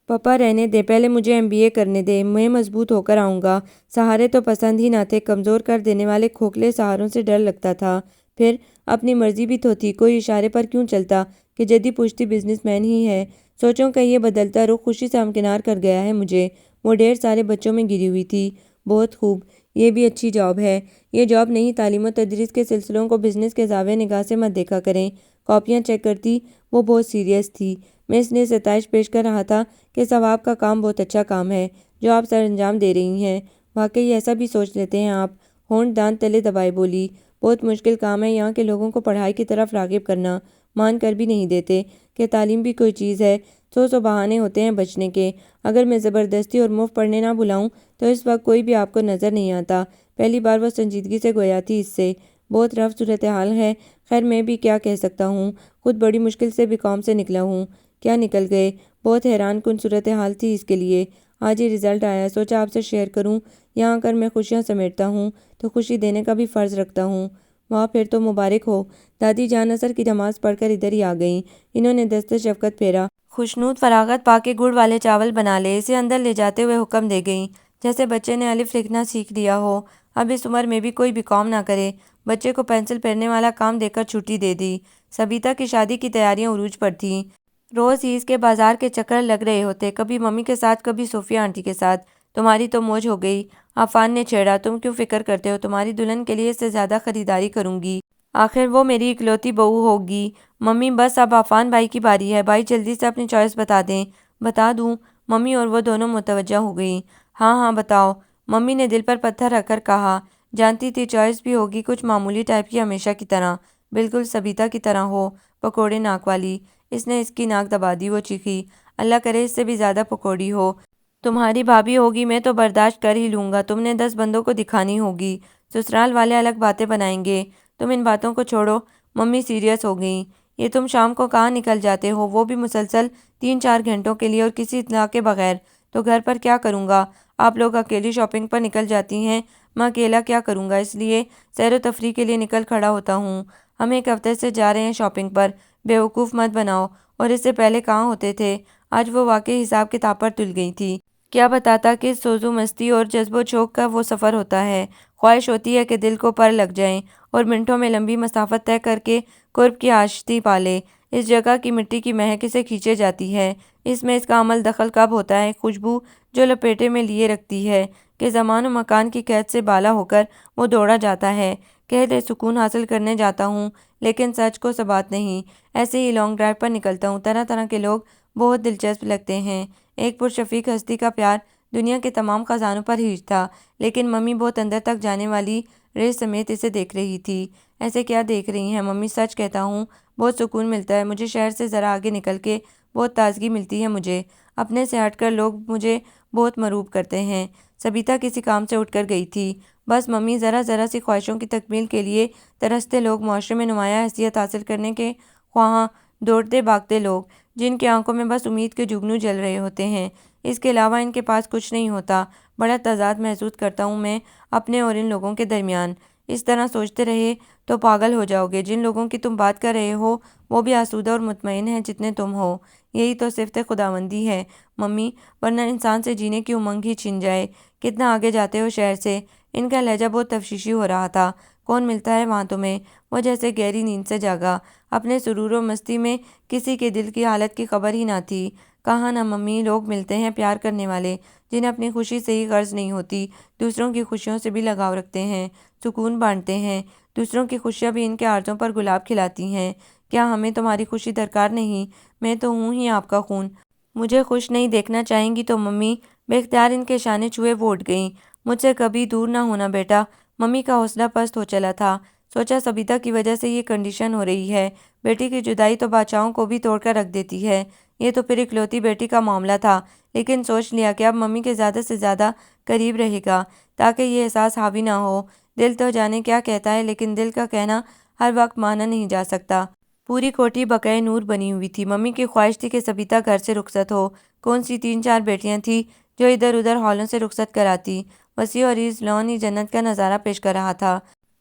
[SPEAKER 1] پاپا رہنے دے، پہلے مجھے MBA کرنے دے، میں مضبوط ہو کر آؤں گا۔ سہارے تو پسند ہی نہ تھے، کمزور کر دینے والے کھوکھلے سہاروں سے ڈر لگتا تھا۔ پھر اپنی مرضی بھی تو تھی، کوئی اشارے پر کیوں چلتا کہ جدی پشتی بزنس مین ہی ہے۔ سوچوں کا یہ بدلتا رخ خوشی سے ہمکنار کر گیا ہے مجھے۔ وہ ڈھیر سارے بچوں میں گری ہوئی تھی۔ بہت خوب، یہ بھی اچھی جاب ہے۔ یہ جاب نہیں، تعلیم و تدریس کے سلسلوں کو بزنس کے زاویہ نگاہ سے مت دیکھا کریں۔ کاپیاں چیک کرتی، وہ بہت سیریس تھی۔ میں اس نے ستائش پیش کر رہا تھا کہ ثواب کا کام بہت اچھا کام ہے جو آپ سر انجام دے رہی ہیں۔ واقعی ایسا بھی سوچ لیتے ہیں آپ؟ ہونٹ دانت تلے دبائے بولی، بہت مشکل کام ہے یہاں کے لوگوں کو پڑھائی کی طرف راغب کرنا۔ مان کر بھی نہیں دیتے کہ تعلیم بھی کوئی چیز ہے۔ سو بہانے ہوتے ہیں بچنے کے۔ اگر میں زبردستی اور مفت پڑھنے نہ بلاؤں تو اس وقت کوئی بھی آپ کو نظر نہیں آتا۔ پہلی بار وہ سنجیدگی سے گویا تھی اس سے۔ بہت رف صورتحال ہے، خیر میں بھی کیا کہہ سکتا ہوں، خود بڑی مشکل سے BCom سے نکلا ہوں۔ کیا نکل گئے؟ بہت حیران کن صورتحال تھی اس کے لیے۔ آج ہی رزلٹ آیا، سوچا آپ سے شیئر کروں۔ یہاں کر میں خوشیاں سمیٹتا ہوں تو خوشی دینے کا بھی فرض رکھتا ہوں۔ واہ، پھر تو مبارک ہو۔ دادی جان عصر کی نماز پڑھ کر ادھر ہی آ گئیں۔ انہوں نے دست شفقت پھیرا۔ خوشنود فراغت پا کے گڑ والے چاول بنا لے، اسے اندر لے جاتے ہوئے حکم دے گئیں، جیسے بچے نے الف لکھنا سیکھ لیا ہو۔ اب اس عمر میں بھی کوئی BCom نہ کرے۔ بچے کو پینسل پھیرنے والا کام دے کر چھٹی دے دی۔ سبیتا کی شادی کی تیاریاں عروج پر تھیں۔ روز ہی اس کے بازار کے چکر لگ رہے ہوتے، کبھی ممی کے ساتھ، کبھی صوفیہ آنٹی کے ساتھ۔ تمہاری تو موج ہو گئی، عفان نے چھیڑا۔ تم کیوں فکر کرتے ہو، تمہاری دلہن کے لیے اس سے زیادہ خریداری کروں گی، آخر وہ میری اکلوتی بہو ہوگی۔ ممی بس اب عفان بھائی کی باری ہے، بھائی جلدی سے اپنی چوائس بتا دیں۔ بتا دوں؟ ممی اور وہ دونوں متوجہ ہو گئیں۔ ہاں ہاں بتاؤ، ممی نے دل پر پتھر رکھ کر کہا۔ جانتی تھی چوائس بھی ہوگی کچھ معمولی ٹائپ کی، ہمیشہ کی طرح، بالکل سبیتا کی طرح ہو، پکوڑے ناک والی۔ اس نے اس کی ناک دبا دی، وہ چیخی۔ اللہ کرے اس سے بھی زیادہ پکوڑی ہو۔ تمہاری بھابھی ہوگی، میں تو برداشت کر ہی لوں گا، تم نے 10 بندوں کو دکھانی ہوگی، سسرال والے الگ باتیں بنائیں گے۔ تم ان باتوں کو چھوڑو، ممی سیریس ہو گئیں۔ یہ تم شام کو کہاں نکل جاتے ہو، وہ بھی مسلسل 3-4 گھنٹوں کے لیے، اور کسی اطلاع کے بغیر؟ تو گھر پر کیا کروں گا؟ آپ لوگ اکیلی شاپنگ پر نکل جاتی ہیں، میں اکیلا کیا کروں گا؟ اس لیے سیر و تفریح کے لیے نکل کھڑا ہوتا ہوں۔ ہم 1 ہفتے سے جا رہے ہیں شاپنگ پر، بیوقوف مت بناؤ۔ اور اس سے پہلے کہاں ہوتے تھے؟ آج وہ واقعی حساب کتاب پر تل گئی تھی۔ کیا بتاتا کس سوزو مستی اور جذب و شوق کا وہ سفر ہوتا ہے۔ خواہش ہوتی ہے کہ دل کو پر لگ جائیں اور منٹوں میں لمبی مسافت طے کر کے قرب کی آشتی پالے۔ اس جگہ کی مٹی کی مہک اسے کھینچے جاتی ہے۔ اس میں اس کا عمل دخل کب ہوتا ہے؟ خوشبو جو لپیٹے میں لیے رکھتی ہے کہ زمان و مکان کی قید سے بالا ہو کر وہ دوڑا جاتا ہے۔ کہہ دے سکون حاصل کرنے جاتا ہوں، لیکن سچ کو ثبات نہیں۔ ایسے ہی لانگ ڈرائیو پر نکلتا ہوں، طرح طرح کے لوگ بہت دلچسپ لگتے ہیں۔ ایک پرشفیق ہستی کا پیار دنیا کے تمام خزانوں پر ہیج تھا، لیکن ممی بہت اندر تک جانے والی ریس سمیت اسے دیکھ رہی تھی۔ ایسے کیا دیکھ رہی ہیں ممی؟ سچ کہتا ہوں بہت سکون ملتا ہے مجھے، شہر سے ذرا آگے نکل کے بہت تازگی ملتی ہے مجھے، اپنے سے ہٹ کر لوگ مجھے بہت مرعوب کرتے ہیں۔ سبیتا کسی کام سے اٹھ کر گئی تھی۔ بس ممی، ذرا ذرا سی خواہشوں کی تکمیل کے لیے ترستے لوگ، معاشرے میں نمایاں حیثیت حاصل کرنے کے خواہاں، دوڑتے بھاگتے لوگ، جن کی آنکھوں میں بس امید کے جگنو جل رہے ہوتے ہیں، اس کے علاوہ ان کے پاس کچھ نہیں ہوتا۔ بڑا تضاد محسوس کرتا ہوں میں اپنے اور ان لوگوں کے درمیان۔ اس طرح سوچتے رہے تو پاگل ہو جاؤ گے۔ جن لوگوں کی تم بات کر رہے ہو وہ بھی آسودہ اور مطمئن ہیں جتنے تم ہو۔ یہی تو صفت خداوندی ہے ممی، ورنہ انسان سے جینے کی امنگ ہی چھن جائے۔ کتنا آگے جاتے ہو شہر سے؟ ان کا لہجہ بہت تفشیشی ہو رہا تھا۔ کون ملتا ہے وہاں تمہیں؟ وہ جیسے گہری نیند سے جاگا، اپنے سرور و مستی میں کسی کے دل کی حالت کی خبر ہی نہ تھی۔ کہاں نہ ممی، لوگ ملتے ہیں پیار کرنے والے، جنہیں اپنی خوشی سے ہی غرض نہیں ہوتی، دوسروں کی خوشیوں سے بھی لگاؤ رکھتے ہیں، سکون بانٹتے ہیں، دوسروں کی خوشیاں بھی ان کے عارضوں پر گلاب کھلاتی ہیں۔ کیا ہمیں تمہاری خوشی درکار نہیں؟ میں تو ہوں ہی آپ کا خون، مجھے خوش نہیں دیکھنا چاہیں گی تو ممی؟ بے اختیار ان کے شانے چھوئے وہ اٹھ گئیں۔ مجھ سے کبھی دور نہ ہونا بیٹا۔ ممی کا حوصلہ پست ہو چلا تھا۔ سوچا سبیتا کی وجہ سے یہ کنڈیشن ہو رہی ہے۔ بیٹی کی جدائی تو بادشاہوں کو بھی توڑ کر رکھ دیتی ہے، یہ تو پھر اکلوتی بیٹی کا معاملہ تھا، لیکن سوچ لیا کہ اب ممی کے زیادہ سے زیادہ قریب رہے گا تاکہ یہ احساس حاوی نہ ہو۔ دل تو جانے کیا کہتا ہے، لیکن دل کا کہنا ہر وقت مانا نہیں جا سکتا۔ پوری کوٹھی بقعہ نور بنی ہوئی تھی۔ ممی کی خواہش تھی کہ سبیتا گھر سے رخصت ہو۔ کون سی 3-4 بیٹیاں تھیں جو ادھر ادھر ہالوں سے رخصت کراتی۔ وسیع اور عریض لان ہی جنت کا نظارہ پیش کر رہا تھا۔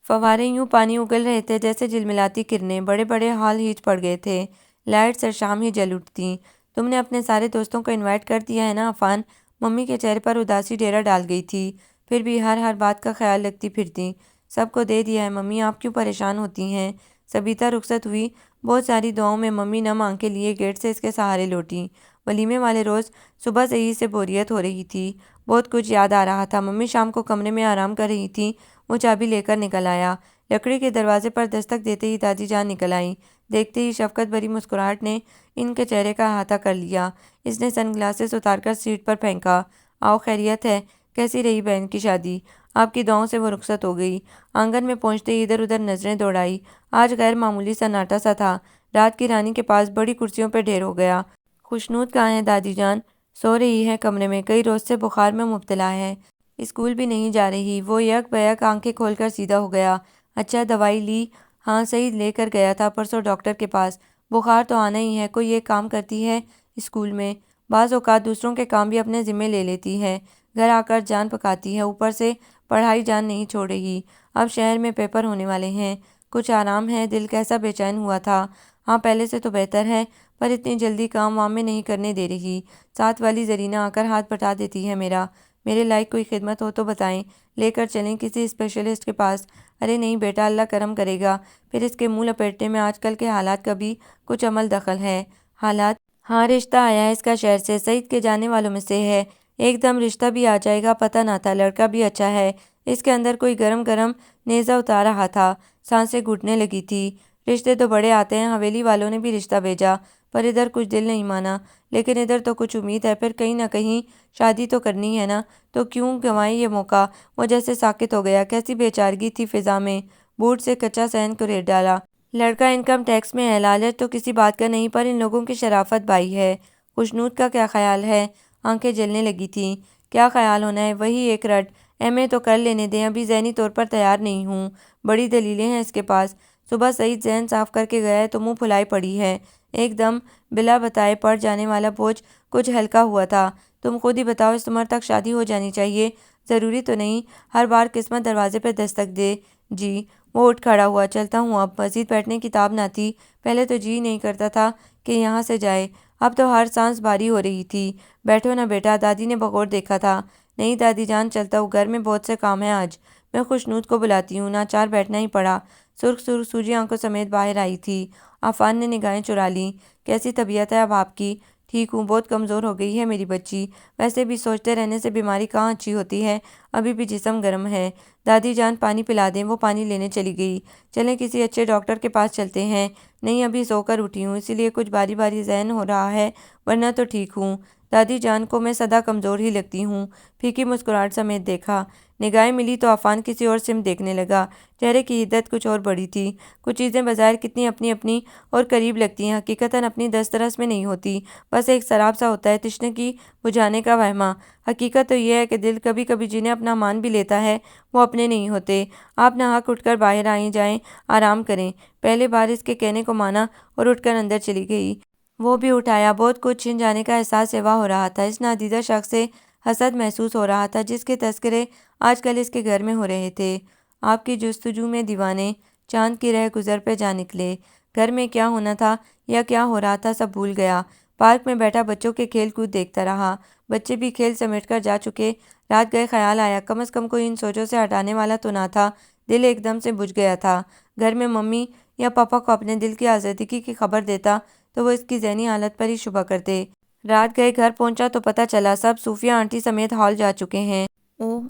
[SPEAKER 1] فوارے یوں پانی اگل رہے تھے جیسے جلملاتی کرنیں، بڑے بڑے ہال ہیج پڑ گئے تھے، لائٹس شام ہی جل اٹھتیں۔ تم نے اپنے سارے دوستوں کو انوائٹ کر دیا ہے نا عفان؟ ممی کے چہرے پر اداسی ڈیرا ڈال گئی تھی، پھر بھی ہر بات کا خیال رکھتی پھرتی۔ سب کو دے دیا ہے ممی، آپ کیوں پریشان ہوتی ہیں؟ سبیتا رخصت ہوئی، بہت ساری دعاؤں میں ممی نم آنکھیں لیے گیٹ سے اس کے سہارے لوٹیں۔ ولیمے والے روز صبح سے ہی اسے بوریت ہو رہی تھی، بہت کچھ یاد آ رہا تھا۔ ممی شام کو کمرے میں آرام کر رہی تھیں، وہ چابی لے کر نکل آیا۔ لکڑی کے دروازے پر دستک دیتے ہی دادی جان نکل آئیں۔ دیکھتے ہی شفقت بھری مسکراہٹ نے ان کے چہرے کا احاطہ کر لیا۔ اس نے سن گلاسز اتار کر سیٹ پر پھینکا۔ آؤ، خیریت ہے؟ کیسی رہی بہن کی شادی؟ آپ کی دعاؤں سے وہ رخصت ہو گئی۔ آنگن میں پہنچتے ہی ادھر ادھر نظریں دوڑائی۔ آج غیر معمولی سناٹا سا تھا۔ رات کی رانی کے پاس بڑی کرسیوں پہ ڈھیر ہو گیا۔ خوشنود کہاں ہے دادی جان؟ سو رہی ہے کمرے میں، کئی روز سے بخار میں مبتلا ہے، اسکول بھی نہیں جا رہی۔ وہ یک بیک آنکھیں کھول کر سیدھا ہو گیا۔ اچھا، دوائی لی؟ ہاں، سعید لے کر گیا تھا پرسوں ڈاکٹر کے پاس۔ بخار تو آنا ہی ہے۔ کوئی ایک کام کرتی ہے اسکول میں؟ بعض اوقات دوسروں کے کام بھی اپنے ذمے لے لیتی ہے، گھر آ کر جان پکاتی ہے، اوپر سے پڑھائی جان نہیں چھوڑ رہی۔ اب شہر میں پیپر ہونے والے ہیں، کچھ آرام ہے؟ دل کیسا بے چین ہوا تھا۔ ہاں، پہلے سے تو بہتر ہے، پر اتنی جلدی کام وام میں نہیں کرنے دے رہی۔ ساتھ والی زرینہ آ کر ہاتھ بٹا دیتی ہے میرا۔ میرے لائق کوئی خدمت ہو تو بتائیں، لے کر چلیں کسی اسپیشلسٹ کے پاس۔ ارے نہیں بیٹا، اللہ کرم کرے گا۔ پھر اس کے منہ لپیٹنے میں آج کل کے حالات کا بھی کچھ عمل دخل ہے۔ حالات؟ ہاں، رشتہ آیا ہے اس کا شہر سے، سعید کے جانے والوں میں سے ہے۔ ایک دم رشتہ بھی آ جائے گا پتہ نہ تھا، لڑکا بھی اچھا ہے۔ اس کے اندر کوئی گرم گرم نیزہ اتار رہا تھا، سانسیں گھٹنے لگی تھی۔ رشتے تو بڑے آتے ہیں، حویلی والوں نے بھی رشتہ بھیجا، پر ادھر کچھ دل نہیں مانا۔ لیکن ادھر تو کچھ امید ہے، پھر کہیں نہ کہیں شادی تو کرنی ہے نا، تو کیوں گنوائیں یہ موقع۔ وہ جیسے ساکت ہو گیا، کیسی بے چارگی تھی فضا میں۔ بوٹ سے کچا صحن کو ریت ڈالا۔ لڑکا انکم ٹیکس میں ہے، لالچ تو کسی بات کا نہیں، پر ان لوگوں کی شرافت بائی ہے۔ خوشنود کا کیا خیال ہے؟ آنکھیں جلنے لگی تھیں۔ کیا خیال ہونا ہے، وہی ایک رٹ، ایم اے تو کر لینے دیں، ابھی ذہنی طور پر تیار نہیں ہوں۔ بڑی دلیلیں ہیں اس کے پاس۔ صبح سعید ذہن صاف کر کے گیا ہے تو منہ پھلائی پڑی ہے۔ ایک دم بلا بتائے پڑ جانے والا بوجھ کچھ ہلکا ہوا تھا۔ تم خود ہی بتاؤ، اس عمر تک شادی ہو جانی چاہیے، ضروری تو نہیں ہر بار قسمت دروازے پہ دستک دے۔ جی۔ وہ اٹھ کھڑا ہوا، چلتا ہوں اب۔ مزید بیٹھنے کی تاب نہ تھی، پہلے تو جی نہیں کرتا تھا کہ یہاں سے جائے، اب تو ہر سانس بھاری ہو رہی تھی۔ بیٹھو نا بیٹا، دادی نے بغور دیکھا تھا۔ نہیں دادی جان، چلتا ہوں، گھر میں بہت سے کام ہیں آج۔ میں خوشنود کو بلاتی ہوں۔ ناچار بیٹھنا ہی پڑا۔ سرخ سرخ سوجی آنکھوں سمیت باہر آئی تھی۔ عفان نے نگاہیں چرا لیں۔ کیسی طبیعت ہے اب آپ کی؟ ٹھیک ہوں، بہت کمزور ہو گئی ہے میری بچی، ویسے بھی سوچتے رہنے سے بیماری کہاں اچھی ہوتی ہے، ابھی بھی جسم گرم ہے۔ دادی جان پانی پلا دیں؟ وہ پانی لینے چلی گئی۔ چلیں کسی اچھے ڈاکٹر کے پاس چلتے ہیں۔ نہیں، ابھی سو کر اٹھی ہوں، اسی لیے کچھ باری باری ذہن ہو رہا ہے، ورنہ تو ٹھیک ہوں۔ دادی جان کو میں سدا کمزور ہی لگتی ہوں۔ پھیکی مسکراہٹ سمیت دیکھا۔ نگاہیں ملی تو عفان کسی اور سمت دیکھنے لگا۔ چہرے کی حدت کچھ اور بڑی تھی۔ کچھ چیزیں بظاہر کتنی اپنی اپنی اور قریب لگتی ہیں، حقیقتاً اپنی دسترس میں نہیں ہوتی، بس ایک سراب سا ہوتا ہے، تشنگی کی بجھانے کا وہمہ۔ حقیقت تو یہ ہے کہ دل کبھی کبھی جنہیں اپنا مان بھی لیتا ہے وہ اپنے نہیں ہوتے۔ آپ نہا اٹھ کر باہر آئیں، جائیں، آرام کریں۔ پہلے بار اس کے کہنے کو مانا اور اٹھ کر اندر چلی گئی۔ وہ بھی اٹھایا۔ بہت کچھ چھن جانے کا احساس سوا ہو رہا تھا۔ اس نادیدہ شخص سے حسد محسوس ہو رہا تھا جس کے تذکرے آج کل اس کے گھر میں ہو رہے تھے۔ آپ کی جستجو میں دیوانے چاند کی رہ گزر پہ جا نکلے۔ گھر میں کیا ہونا تھا یا کیا ہو رہا تھا سب بھول گیا۔ پارک میں بیٹھا بچوں کے کھیل کود دیکھتا رہا۔ بچے بھی کھیل سمیٹ کر جا چکے۔ رات گئے خیال آیا کم از کم کوئی ان سوچوں سے ہٹانے والا تو نہ تھا۔ دل ایک دم سے بجھ گیا تھا۔ گھر میں ممی یا پاپا کو اپنے دل کی آزردگی کی خبر دیتا تو وہ اس کی ذہنی حالت پر ہی شبہ کرتے۔ رات گئے گھر پہنچا تو پتہ چلا سب صوفیہ آنٹی سمیت ہال جا چکے ہیں۔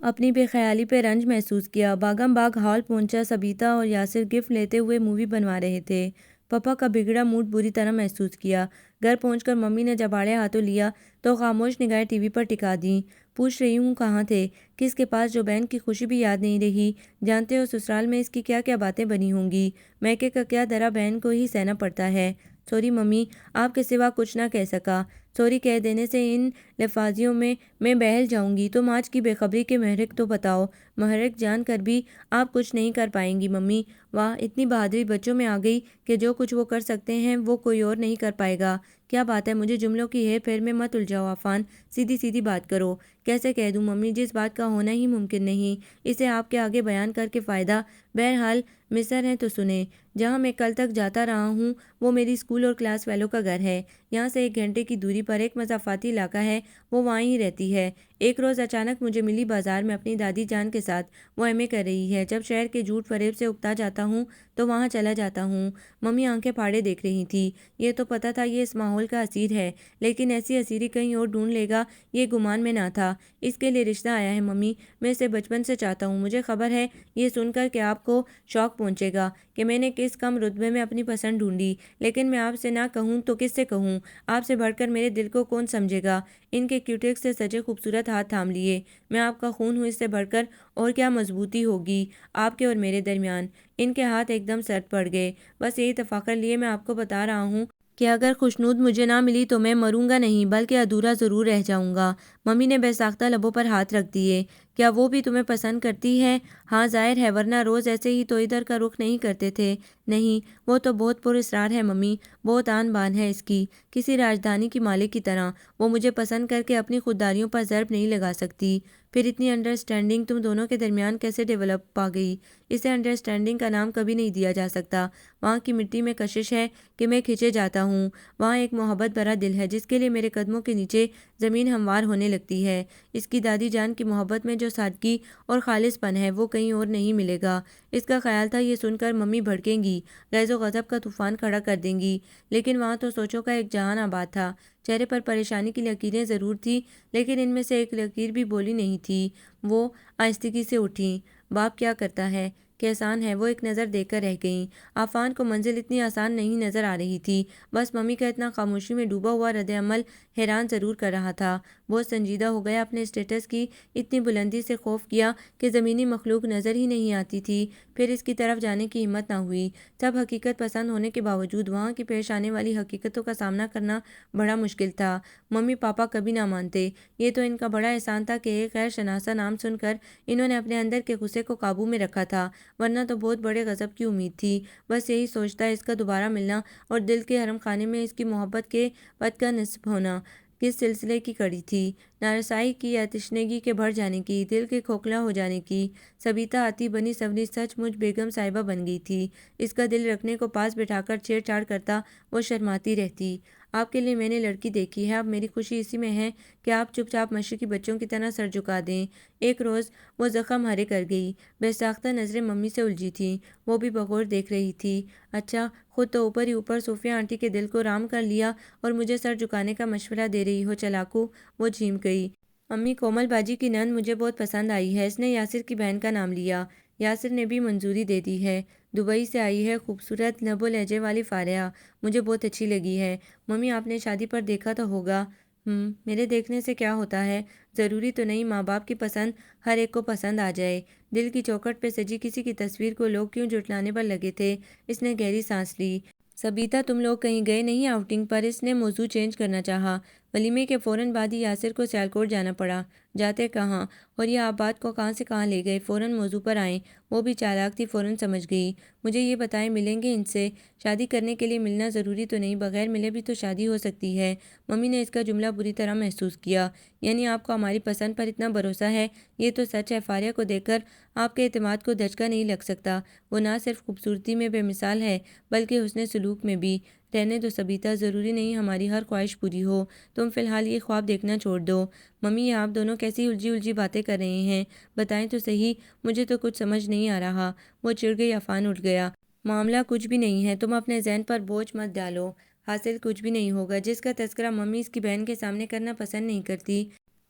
[SPEAKER 1] اپنی بے خیالی پہ رنج محسوس کیا۔ باغم باغ ہال پہنچا۔ سبیتا اور یاسر گفٹ لیتے ہوئے مووی بنوا رہے تھے۔ پاپا کا بگڑا موڈ بری طرح محسوس کیا۔ گھر پہنچ کر ممی نے جب آڑے ہاتھوں لیا تو خاموش نگاہیں ٹی وی پر ٹکا دیں۔ پوچھ رہی ہوں کہاں تھے، کس کے پاس، جو بہن کی خوشی بھی یاد نہیں رہی۔ جانتے ہو سسرال میں اس کی کیا کیا باتیں بنی ہوں گی۔ میکے کا کیا درا بہن کو ہی سہنا پڑتا ہے۔ سوری ممی، آپ کے سوا کچھ نہ کہہ سکا۔ سوری کہہ دینے سے ان لفاظیوں میں بہل جاؤں گی۔ تم آج کی بے خبری کے محرک تو بتاؤ۔ محرک جان کر بھی آپ کچھ نہیں کر پائیں گی ممی۔ واہ، اتنی بہادری بچوں میں آ گئی کہ جو کچھ وہ کر سکتے ہیں وہ کوئی اور نہیں کر پائے گا۔ کیا بات ہے، مجھے جملوں کی ہیر پھیر میں مت الجھاؤ عفان، سیدھی سیدھی بات کرو۔ کیسے کہہ دوں ممی، جس بات کا ہونا ہی ممکن نہیں، اسے آپ کے آگے بیان کر کے فائدہ۔ بہرحال مصر ہیں تو سنیں۔ جہاں میں کل تک جاتا رہا ہوں وہ میری اسکول اور کلاس فیلو کا گھر ہے۔ یہاں سے 1 گھنٹے کی دوری پر ایک مضافاتی علاقہ ہے، وہ وہاں ہی رہتی ہے۔ ایک روز اچانک مجھے ملی بازار میں اپنی دادی جان کے ساتھ، وہ ایم اے کر رہی ہے۔ جب شہر کے جھوٹ فریب سے اکتا جاتا ہوں تو وہاں چلا جاتا ہوں۔ ممی آنکھیں پھاڑے دیکھ رہی تھی۔ یہ تو پتہ تھا یہ اس ماحول کا اسیر ہے، لیکن ایسی اسیری کہیں اور ڈھونڈ لے گا یہ گمان میں نہ تھا۔ اس کے لیے رشتہ آیا ہے ممی، میں اسے بچپن سے چاہتا ہوں۔ مجھے خبر ہے یہ سن کر کہ آپ کو شوق پہنچے گا کہ میں نے کس کم رتبے میں اپنی پسند ڈھونڈی، لیکن میں آپ سے نہ کہوں تو کس سے کہوں؟ آپ سے بڑھ کر میرے دل کو کون سمجھے گا؟ ان کے کیوٹیکس سے سجے خوبصورت ہاتھ تھام لیے۔ میں آپ کا خون ہوں، اس سے بڑھ کر اور کیا مضبوطی ہوگی آپ کے اور میرے درمیان؟ ان کے ہاتھ ایک دم سرد پڑ گئے۔ بس یہی تفاخر لیے میں آپ کو بتا رہا ہوں کہ اگر خوشنود مجھے نہ ملی تو میں مروں گا نہیں بلکہ ادھورا ضرور رہ جاؤں گا۔ ممی نے بے ساختہ لبوں پر ہاتھ رکھ دیے۔ کیا وہ بھی تمہیں پسند کرتی ہے؟ ہاں ظاہر ہے، ورنہ روز ایسے ہی تو ادھر کا رخ نہیں کرتے تھے۔ نہیں، وہ تو بہت پر اسرار ہے ممی، بہت آن بان ہے اس کی، کسی راجدھانی کی مالک کی طرح۔ وہ مجھے پسند کر کے اپنی خودداریوں پر ضرب نہیں لگا سکتی۔ پھر اتنی انڈرسٹینڈنگ تم دونوں کے درمیان کیسے ڈیولپ پا گئی؟ اسے انڈرسٹینڈنگ کا نام کبھی نہیں دیا جا سکتا۔ وہاں کی مٹی میں کشش ہے کہ میں کھنچے جاتا ہوں۔ وہاں ایک محبت بھرا دل ہے جس کے لیے میرے قدموں کے نیچے زمین ہموار ہونے لگتی ہے۔ اس کی دادی جان کی محبت میں جو سادگی اور خالص پن ہے وہ کہیں اور نہیں ملے گا۔ اس کا خیال تھا یہ سن کر ممی بھڑکیں گی، غیظ و غضب کا طوفان کھڑا کر دیں گی، لیکن وہاں تو سوچوں کا ایک جہان آباد تھا۔ چہرے پر پریشانی کی لکیریں ضرور تھیں، لیکن ان میں سے ایک لکیر بھی بولی نہیں تھی۔ وہ آہستگی سے اٹھیں۔ باپ کیا کرتا ہے، کہ آسان ہے، وہ ایک نظر دیکھ کر رہ گئیں۔ عفان کو منزل اتنی آسان نہیں نظر آ رہی تھی، بس ممی کا اتنا خاموشی میں ڈوبا ہوا رد عمل حیران ضرور کر رہا تھا۔ بہت سنجیدہ ہو گیا، اپنے اسٹیٹس کی اتنی بلندی سے خوف کیا کہ زمینی مخلوق نظر ہی نہیں آتی تھی، پھر اس کی طرف جانے کی ہمت نہ ہوئی۔ سب حقیقت پسند ہونے کے باوجود وہاں کی پیش آنے والی حقیقتوں کا سامنا کرنا بڑا مشکل تھا۔ ممی پاپا کبھی نہ مانتے۔ یہ تو ان کا بڑا احسان تھا کہ ایک غیر شناسہ نام سن کر انہوں نے اپنے اندر کے غصے کو قابو میں رکھا تھا، ورنہ تو بہت بڑے غضب کی امید تھی۔ بس یہی سوچتا اس کا دوبارہ ملنا اور دل کے حرم خانے میں اس کی محبت کے پت کا نصب ہونا کس سلسلے کی کڑی تھی، نارسائی کی یا تشنگی کے بھر جانے کی، دل کے کھوکھلا ہو جانے کی؟ سبیتا آتی بنی سبنی سچ مچ بیگم صاحبہ بن گئی تھی۔ اس کا دل رکھنے کو پاس بٹھا کر چھیڑ چھاڑ کرتا وہ شرماتی رہتی۔ آپ کے لیے میں نے لڑکی دیکھی ہے، اب میری خوشی اسی میں ہے کہ آپ چپ چاپ مشرقی بچوں کی طرح سر جھکا دیں۔ ایک روز وہ زخم ہرے کر گئی۔ بے ساختہ نظریں ممی سے الجھی تھیں، وہ بھی بغور دیکھ رہی تھی۔ اچھا، خود تو اوپر ہی اوپر صوفیہ آنٹی کے دل کو رام کر لیا اور مجھے سر جھکانے کا مشورہ دے رہی ہو، چلاکو۔ وہ جھیم گئی۔ امی، کومل باجی کی نند مجھے بہت پسند آئی ہے، اس نے یاسر کی بہن کا نام لیا۔ یاسر نے بھی منظوری دے دی ہے۔ دبئی سے آئی ہے، خوبصورت لب و لہجے والی فارحہ، مجھے بہت اچھی لگی ہے۔ ممی، آپ نے شادی پر دیکھا تو ہوگا؟ میرے دیکھنے سے کیا ہوتا ہے؟ ضروری تو نہیں ماں باپ کی پسند ہر ایک کو پسند آ جائے۔ دل کی چوکھٹ پہ سجی کسی کی تصویر کو لوگ کیوں جھٹلانے پر لگے تھے؟ اس نے گہری سانس لی۔ سبیتا تم لوگ کہیں گئے نہیں آؤٹنگ پر؟ اس نے موضوع چینج کرنا چاہا۔ ولیمے کے فوراً بعد ہی یاسر کو سیالکوٹ جانا پڑا۔ جاتے کہاں؟ اور یہ آپ بات کو کہاں سے کہاں لے گئے؟ فوراً موضوع پر آئیں۔ وہ بھی چالاک تھی، فوراً سمجھ گئی۔ مجھے یہ بتائیں ملیں گے ان سے؟ شادی کرنے کے لیے ملنا ضروری تو نہیں، بغیر ملے بھی تو شادی ہو سکتی ہے۔ ممی نے اس کا جملہ بری طرح محسوس کیا۔ یعنی آپ کو ہماری پسند پر اتنا بھروسہ ہے؟ یہ تو سچ ہے، فاریہ کو دیکھ کر آپ کے اعتماد کو دھچکا نہیں لگ سکتا۔ وہ نہ صرف خوبصورتی میں بے مثال ہے بلکہ حسن سلوک میں بھی۔ رہنے دو سبیتا، ضروری نہیں ہماری ہر خواہش پوری ہو۔ تم فی الحال یہ خواب دیکھنا چھوڑ دو۔ ممی یہ آپ دونوں کیسی الجھی باتیں کر رہے ہیں؟ بتائیں تو صحیح، مجھے تو کچھ سمجھ نہیں آ رہا۔ وہ چڑ گئی، عفان اٹھ گیا۔ معاملہ کچھ بھی نہیں ہے، تم اپنے ذہن پر بوجھ مت ڈالو۔ حاصل کچھ بھی نہیں ہوگا۔ جس کا تذکرہ ممی اس کی بہن کے سامنے کرنا پسند نہیں کرتی،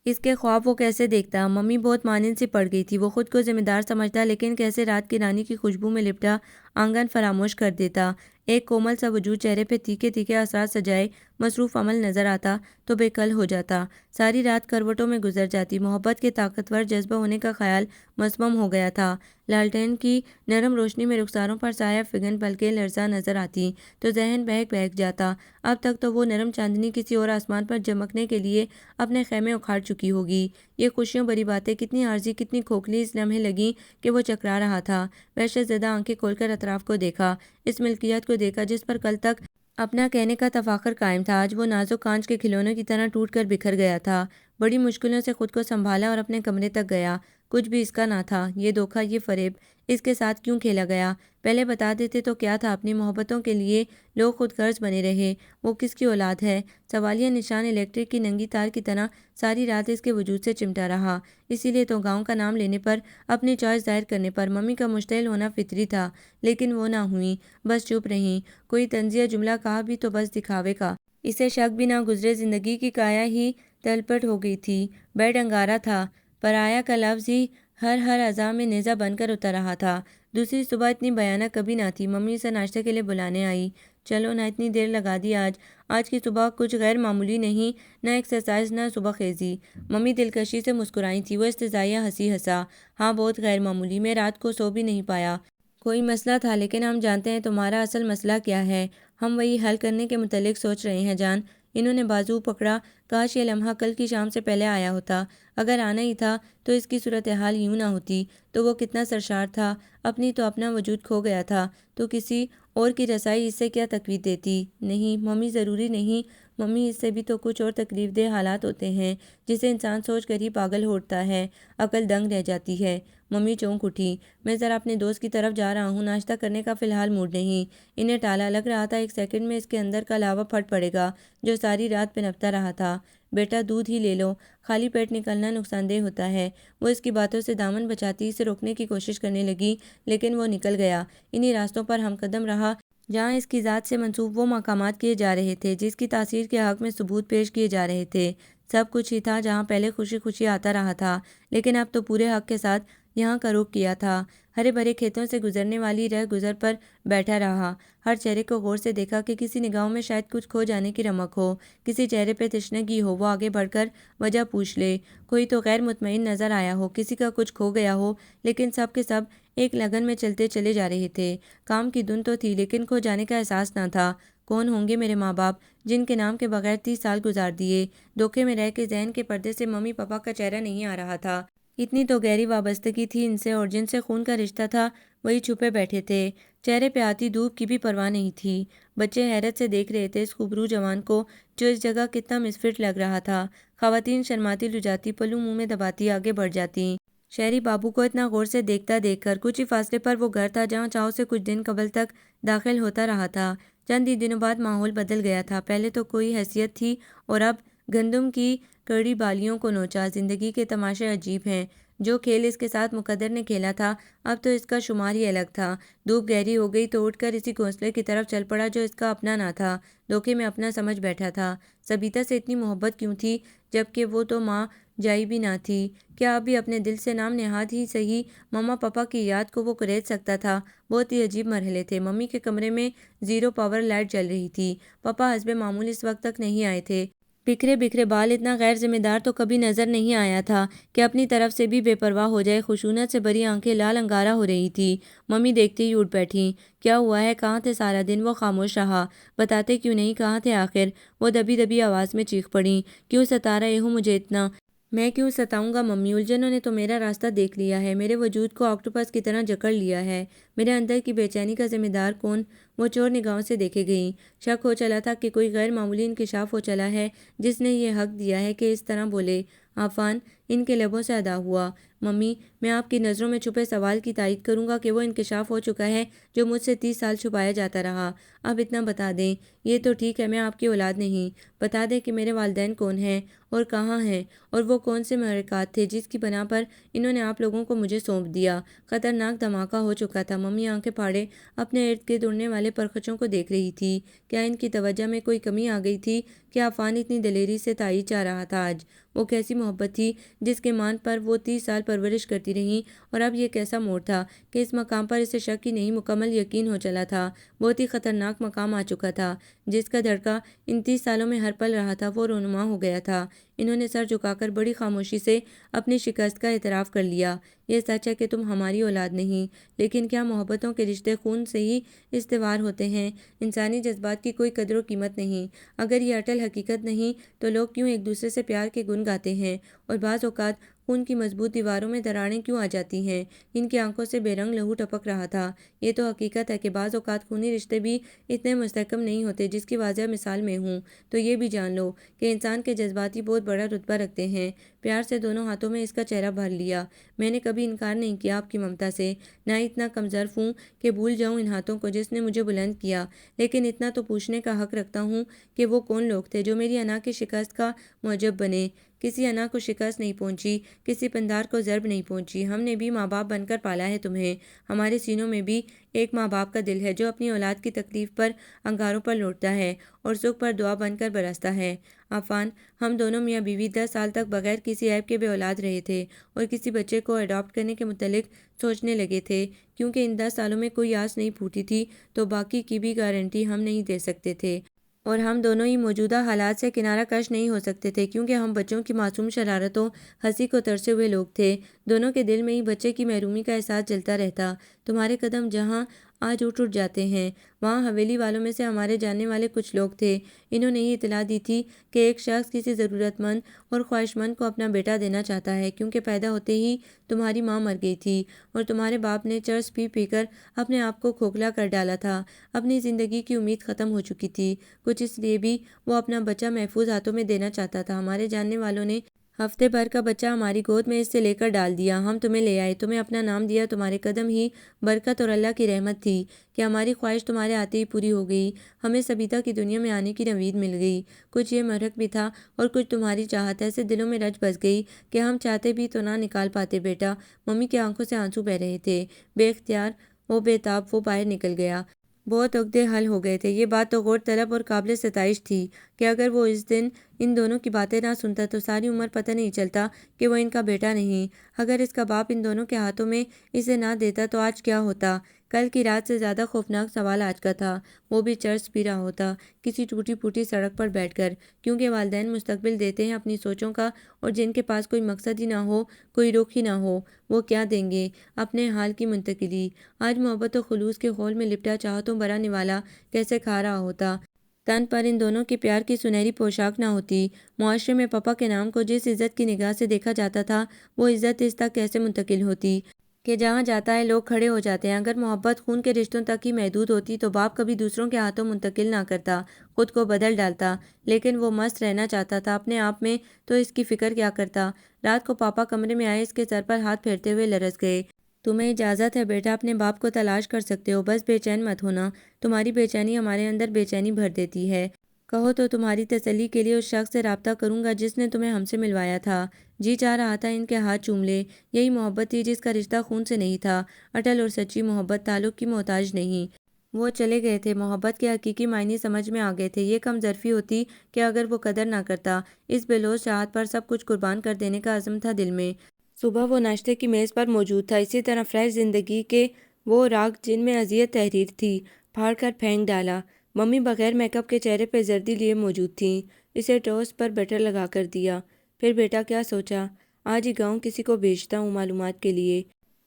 [SPEAKER 1] اس کے خواب وہ کیسے دیکھتا؟ ممی بہت مانند سی پڑ گئی تھی۔ وہ خود کو ذمہ دار سمجھتا، لیکن کیسے رات کی رانی کی خوشبو میں لپٹا آنگن فراموش کر دیتا۔ ایک کومل سا وجود چہرے پہ تیکھے تیکھے اثرات سجائے مصروف عمل نظر آتا تو بے کل ہو جاتا۔ ساری رات کروٹوں میں گزر جاتی۔ محبت کے طاقتور جذبہ ہونے کا خیال مسمم ہو گیا تھا۔ لالٹین کی نرم روشنی میں رخساروں پر سایہ فگن پلکیں لرزاں نظر آتی تو ذہن بہک بہک جاتا۔ اب تک تو وہ نرم چاندنی کسی اور آسمان پر چمکنے کے لیے اپنے خیمے اکھاڑ چکی ہوگی۔ یہ خوشیوں بھری باتیں کتنی عارضی، کتنی کھوکھلی اس لمحے لگیں کہ وہ چکرا رہا تھا۔ وحشت زدہ آنکھیں کھول کر اطراف کو دیکھا، اس ملکیت کو دیکھا جس پر کل تک اپنا کہنے کا تفاخر قائم تھا، آج وہ نازک کانچ کے کھلونوں کی طرح ٹوٹ کر بکھر گیا تھا۔ بڑی مشکلوں سے خود کو سنبھالا اور اپنے کمرے تک گیا۔ کچھ بھی اس کا نہ تھا۔ یہ دھوکہ، یہ فریب اس کے ساتھ کیوں کھیلا گیا؟ پہلے بتا دیتے تو کیا تھا؟ اپنی محبتوں کے لیے لوگ خود غرض بنے رہے۔ وہ کس کی اولاد ہے؟ سوالیہ نشان الیکٹرک کی ننگی تار کی طرح ساری رات اس کے وجود سے چمٹا رہا۔ اسی لیے تو گاؤں کا نام لینے پر، اپنی چوائس ظاہر کرنے پر ممی کا مشتعل ہونا فطری تھا، لیکن وہ نہ ہوئیں، بس چپ رہیں۔ کوئی طنزیہ جملہ کہا بھی تو بس دکھاوے کا۔ اسے شک بھی نہ گزرے، زندگی کی کایا ہی تلپٹ ہو گئی تھی۔ بیڈ انگارا تھا، پرایا کا لفظ ہی ہر اعضاء میں نیزہ بن کر اتر رہا تھا۔ دوسری صبح اتنی بھیانک کبھی نہ تھی۔ ممی اسے ناشتے کے لیے بلانے آئی۔ چلو نہ اتنی دیر لگا دی آج کی صبح کچھ غیر معمولی نہیں، نہ ایکسرسائز نہ صبح خیزی۔ ممی دلکشی سے مسکرائی تھی۔ وہ استہزائیہ ہنسی ہنسا۔ ہاں بہت غیر معمولی، میں رات کو سو بھی نہیں پایا۔ کوئی مسئلہ تھا، لیکن ہم جانتے ہیں تمہارا اصل مسئلہ کیا ہے۔ ہم وہی حل کرنے کے متعلق سوچ رہے ہیں جان۔ انہوں نے بازو پکڑا۔ کاش یہ لمحہ کل کی شام سے پہلے آیا ہوتا۔ اگر آنا ہی تھا تو اس کی صورتحال یوں نہ ہوتی۔ تو وہ کتنا سرشار تھا، اپنی تو اپنا وجود کھو گیا تھا، تو کسی اور کی رسائی اس سے کیا تقویت دیتی؟ نہیں ممی، ضروری نہیں ممی، اس سے بھی تو کچھ اور تکلیف دہ حالات ہوتے ہیں جسے انسان سوچ کر ہی پاگل ہو اٹھتا ہے، عقل دنگ رہ جاتی ہے۔ ممی چونک اٹھی۔ میں ذرا اپنے دوست کی طرف جا رہا ہوں، ناشتہ کرنے کا فی الحال موڈ نہیں۔ انہیں ٹالا، لگ رہا تھا ایک سیکنڈ میں اس کے اندر کا لاوا پھٹ پڑے گا جو ساری رات پنپتا رہا تھا۔ بیٹا دودھ ہی لے لو، خالی پیٹ نکلنا نقصان دہ ہوتا ہے۔ وہ اس کی باتوں سے دامن بچاتی اسے روکنے کی کوشش کرنے لگی، لیکن وہ نکل گیا۔ انہی راستوں پر ہم قدم رہا جہاں اس کی ذات سے منسوب وہ مقامات کیے جا رہے تھے جس کی تاثیر کے حق میں ثبوت پیش کیے جا رہے تھے۔ سب کچھ ہی تھا جہاں پہلے خوشی خوشی آتا رہا تھا، لیکن اب تو پورے حق کے ساتھ یہاں کا رخ کیا تھا۔ ہرے بھرے کھیتوں سے گزرنے والی رہ گزر پر بیٹھا رہا۔ ہر چہرے کو غور سے دیکھا کہ کسی نگاہوں میں شاید کچھ کھو جانے کی رمق ہو، کسی چہرے پہ تشنگی ہو۔ وہ آگے بڑھ کر وجہ پوچھ لے۔ کوئی تو غیر مطمئن نظر آیا ہو، کسی کا کچھ کھو گیا ہو، لیکن سب کے سب ایک لگن میں چلتے چلے جا رہے تھے۔ کام کی دھن تو تھی، لیکن کھو جانے کا احساس نہ تھا۔ کون ہوں گے میرے ماں باپ جن کے نام کے بغیر 30 سال گزار دیے؟ دھوکے میں رہ کے ذہن کے پردے سے ممی پاپا کا چہرہ نہیں آ رہا تھا۔ اتنی تو گہری وابستگی تھی ان سے، اور جن سے خون کا رشتہ تھا وہی چھپے بیٹھے تھے۔ چہرے پہ آتی دھوپ کی بھی پرواہ نہیں تھی۔ بچے حیرت سے دیکھ رہے تھے اس خوبرو جوان کو جو اس جگہ کتنا مسفٹ لگ رہا تھا۔ خواتین شرماتی لجاتی، پلو منہ میں دباتی آگے بڑھ جاتی۔ شہری بابو کو اتنا غور سے دیکھتا دیکھ کر کچھ ہی فاصلے پر وہ گھر تھا جہاں چاؤ سے کچھ دن قبل تک داخل ہوتا رہا تھا۔ چند ہی دنوں بعد ماحول بدل گیا تھا۔ پہلے تو کوئی حیثیت تھی اور اب گندم کی کڑی بالیوں کو نوچا۔ زندگی کے تماشے عجیب ہیں۔ جو کھیل اس کے ساتھ مقدر نے کھیلا تھا اب تو اس کا شمار ہی الگ تھا۔ دھوپ گہری ہو گئی تو اٹھ کر اسی گھونسلے کی طرف چل پڑا جو اس کا اپنا نہ تھا، دھوکے میں اپنا سمجھ بیٹھا تھا۔ سبیتا سے اتنی محبت کیوں تھی جبکہ وہ تو ماں جائی بھی نہ تھی؟ کیا ابھی اپنے دل سے نام نہاد ہی صحیح ماما پاپا کی یاد کو وہ کریج سکتا تھا؟ بہت ہی عجیب مرحلے تھے۔ ممی کے کمرے میں زیرو پاور لائٹ جل رہی تھی۔ پاپا حسب معمول اس وقت تک نہیں آئے تھے۔ بکھرے بکھرے بال، اتنا غیر ذمہ دار تو کبھی نظر نہیں آیا تھا کہ اپنی طرف سے بھی بے پرواہ ہو جائے۔ خشونت سے بھری آنکھیں لال انگارہ ہو رہی تھی۔ ممی دیکھتے ہی اٹھ بیٹھی۔ کیا ہوا ہے؟ کہاں تھے سارا دن؟ وہ خاموش رہا۔ بتاتے کیوں نہیں؟ کہاں تھے آخر؟ وہ دبی دبی آواز میں چیخ پڑی۔ کیوں ستا رہے ہو مجھے اتنا؟ میں کیوں ستاؤں گا ممی؟ الجھنوں نے تو میرا راستہ دیکھ لیا ہے، میرے وجود کو آکٹوپس کی طرح جکڑ لیا ہے۔ میرے اندر کی بے چینی کا ذمہ دار کون؟ وہ چور نگاہوں سے دیکھے گئیں۔ شک ہو چلا تھا کہ کوئی غیر معمولی انکشاف ہو چلا ہے جس نے یہ حق دیا ہے کہ اس طرح بولے۔ عفان ان کے لبوں سے ادا ہوا۔ ممی، میں آپ کی نظروں میں چھپے سوال کی تائید کروں گا کہ وہ انکشاف ہو چکا ہے جو مجھ سے 30 سال چھپایا جاتا رہا۔ اب اتنا بتا دیں۔ یہ تو ٹھیک ہے میں آپ کی اولاد نہیں۔ بتا دیں کہ میرے والدین کون ہیں اور کہاں ہیں، اور وہ کون سے محرکات تھے جس کی بنا پر انہوں نے آپ لوگوں کو مجھے سونپ دیا۔ خطرناک دھماکہ ہو چکا تھا۔ ممی آنکھیں پھاڑے اپنے ارد گرد اڑنے والے پرخچوں کو دیکھ رہی تھی۔ کیا ان کی توجہ میں کوئی کمی آ گئی تھی کہ عفان اتنی دلیری سے تائید چاہ رہا تھا آج؟ وہ کیسی محبت تھی جس کے مان پر وہ 30 سال پرورش کرتی رہیں، اور اب یہ کیسا موڑ تھا کہ اس مقام پر اسے شک ہی نہیں مکمل یقین ہو چلا تھا۔ بہت ہی خطرناک مقام آ چکا تھا۔ جس کا دھڑکا ان 30 سالوں میں ہر پل رہا تھا وہ رونما ہو گیا تھا۔ انہوں نے سر جھکا کر بڑی خاموشی سے اپنی شکست کا اعتراف کر لیا۔ یہ سچ ہے کہ تم ہماری اولاد نہیں، لیکن کیا محبتوں کے رشتے خون سے ہی استوار ہوتے ہیں؟ انسانی جذبات کی کوئی قدر و قیمت نہیں؟ اگر یہ اٹل حقیقت نہیں تو لوگ کیوں ایک دوسرے سے پیار کے گن گاتے ہیں، اور بعض اوقات خون کی مضبوط دیواروں میں دراڑیں کیوں آ جاتی ہیں؟ ان کی آنکھوں سے بے رنگ لہو ٹپک رہا تھا۔ یہ تو حقیقت ہے کہ بعض اوقات خونی رشتے بھی اتنے مستحکم نہیں ہوتے جس کی واضح مثال میں ہوں۔ تو یہ بھی جان لو کہ انسان کے جذباتی بہت بڑا رتبہ رکھتے ہیں۔ پیار سے دونوں ہاتھوں میں اس کا چہرہ بھر لیا۔ میں نے کبھی انکار نہیں کیا آپ کی ممتا سے، نہ اتنا کمظرف ہوں کہ بھول جاؤں ان ہاتھوں کو جس نے مجھے بلند کیا، لیکن اتنا تو پوچھنے کا حق رکھتا ہوں کہ وہ کون لوگ تھے جو میری انا کی شکست کا موجب بنے؟ کسی انا کو شکست نہیں پہنچی، کسی پندار کو ضرب نہیں پہنچی۔ ہم نے بھی ماں باپ بن کر پالا ہے تمہیں۔ ہمارے سینوں میں بھی ایک ماں باپ کا دل ہے جو اپنی اولاد کی تکلیف پر انگاروں پر لوٹتا ہے اور سکھ پر دعا بن کر برستا ہے۔ عفان، ہم دونوں میاں بیوی 10 سال تک بغیر کسی عیب کے بے اولاد رہے تھے اور کسی بچے کو اڈاپٹ کرنے کے متعلق سوچنے لگے تھے، کیونکہ ان 10 سالوں میں کوئی آس نہیں پھوٹی تھی تو باقی کی بھی گارنٹی ہم نہیں دے سکتے تھے۔ اور ہم دونوں ہی موجودہ حالات سے کنارہ کش نہیں ہو سکتے تھے، کیونکہ ہم بچوں کی معصوم شرارتوں، ہنسی کو ترسے ہوئے لوگ تھے۔ دونوں کے دل میں ہی بچے کی محرومی کا احساس جلتا رہتا۔ تمہارے قدم جہاں آج اٹھ جاتے ہیں، وہاں حویلی والوں میں سے ہمارے جاننے والے کچھ لوگ تھے۔ انہوں نے یہ اطلاع دی تھی کہ ایک شخص کسی ضرورت مند اور خواہش مند کو اپنا بیٹا دینا چاہتا ہے، کیونکہ پیدا ہوتے ہی تمہاری ماں مر گئی تھی اور تمہارے باپ نے چرس پی پی کر اپنے آپ کو کھوکھلا کر ڈالا تھا۔ اپنی زندگی کی امید ختم ہو چکی تھی۔ کچھ اس لیے بھی وہ اپنا بچہ محفوظ ہاتھوں میں دینا چاہتا تھا۔ ہمارے جاننے والوں نے ہفتے بھر کا بچہ ہماری گود میں اس سے لے کر ڈال دیا۔ ہم تمہیں لے آئے، تمہیں اپنا نام دیا۔ تمہارے قدم ہی برکت اور اللہ کی رحمت تھی کہ ہماری خواہش تمہارے آتے ہی پوری ہو گئی۔ ہمیں سبیتا کی دنیا میں آنے کی نوید مل گئی۔ کچھ یہ محرک بھی تھا اور کچھ تمہاری چاہت ایسے دلوں میں رچ بس گئی کہ ہم چاہتے بھی تو نہ نکال پاتے بیٹا۔ ممی کی آنکھوں سے آنسو بہہ رہے تھے۔ بے اختیار و بے تاب وہ باہر نکل گیا۔ بہت عقدے حل ہو گئے تھے۔ یہ بات تو غور طلب اور قابل ستائش تھی کہ اگر وہ اس دن ان دونوں کی باتیں نہ سنتا تو ساری عمر پتہ نہیں چلتا کہ وہ ان کا بیٹا نہیں۔ اگر اس کا باپ ان دونوں کے ہاتھوں میں اسے نہ دیتا تو آج کیا ہوتا؟ کل کی رات سے زیادہ خوفناک سوال آج کا تھا۔ وہ بھی چرس پی رہا ہوتا، کسی ٹوٹی پھوٹی سڑک پر بیٹھ کر، کیونکہ والدین مستقبل دیتے ہیں اپنی سوچوں کا، اور جن کے پاس کوئی مقصد ہی نہ ہو، کوئی رخ ہی نہ ہو، وہ کیا دیں گے؟ اپنے حال کی منتقلی۔ آج محبت و خلوص کے خول میں لپٹا چاہتوں بھرا نوالا کیسے کھا رہا ہوتا؟ تن پر ان دونوں کے پیار کی سنہری پوشاک نہ ہوتی۔ معاشرے میں پپا کے نام کو جس عزت کی نگاہ سے دیکھا جاتا تھا، وہ عزت اس تک کیسے منتقل ہوتی کہ جہاں جاتا ہے لوگ کھڑے ہو جاتے ہیں۔ اگر محبت خون کے رشتوں تک ہی محدود ہوتی تو باپ کبھی دوسروں کے ہاتھوں منتقل نہ کرتا، خود کو بدل ڈالتا، لیکن وہ مست رہنا چاہتا تھا اپنے آپ میں، تو اس کی فکر کیا کرتا؟ رات کو پاپا کمرے میں آئے، اس کے سر پر ہاتھ پھیرتے ہوئے لرز گئے۔ تمہیں اجازت ہے بیٹا، اپنے باپ کو تلاش کر سکتے ہو، بس بے چین مت ہونا۔ تمہاری بے چینی ہمارے اندر بے چینی بھر دیتی ہے۔ کہو تو تمہاری تسلی کے لیے اس شخص سے رابطہ کروں گا جس نے تمہیں ہم سے ملوایا تھا۔ جی چاہ رہا تھا ان کے ہاتھ چوم لے۔ یہی محبت تھی جس کا رشتہ خون سے نہیں تھا، اٹل اور سچی محبت، تعلق کی محتاج نہیں۔ وہ چلے گئے تھے، محبت کے حقیقی معنی سمجھ میں آ گئے تھے۔ یہ کم ظرفی ہوتی کہ اگر وہ قدر نہ کرتا۔ اس بے لوث چاہت پر سب کچھ قربان کر دینے کا عزم تھا دل میں۔ صبح وہ ناشتے کی میز پر موجود تھا، اسی طرح فریش زندگی کے وہ راگ جن میں اذیت تحریر تھی، پھاڑ کر پھینک ڈالا۔ ممی بغیر میک اپ کے چہرے پہ زردی لیے موجود تھیں۔ اسے ٹوسٹ پر بٹر لگا کر دیا۔ پھر بیٹا کیا سوچا؟ آج ہی گاؤں کسی کو بھیجتا ہوں معلومات کے لیے۔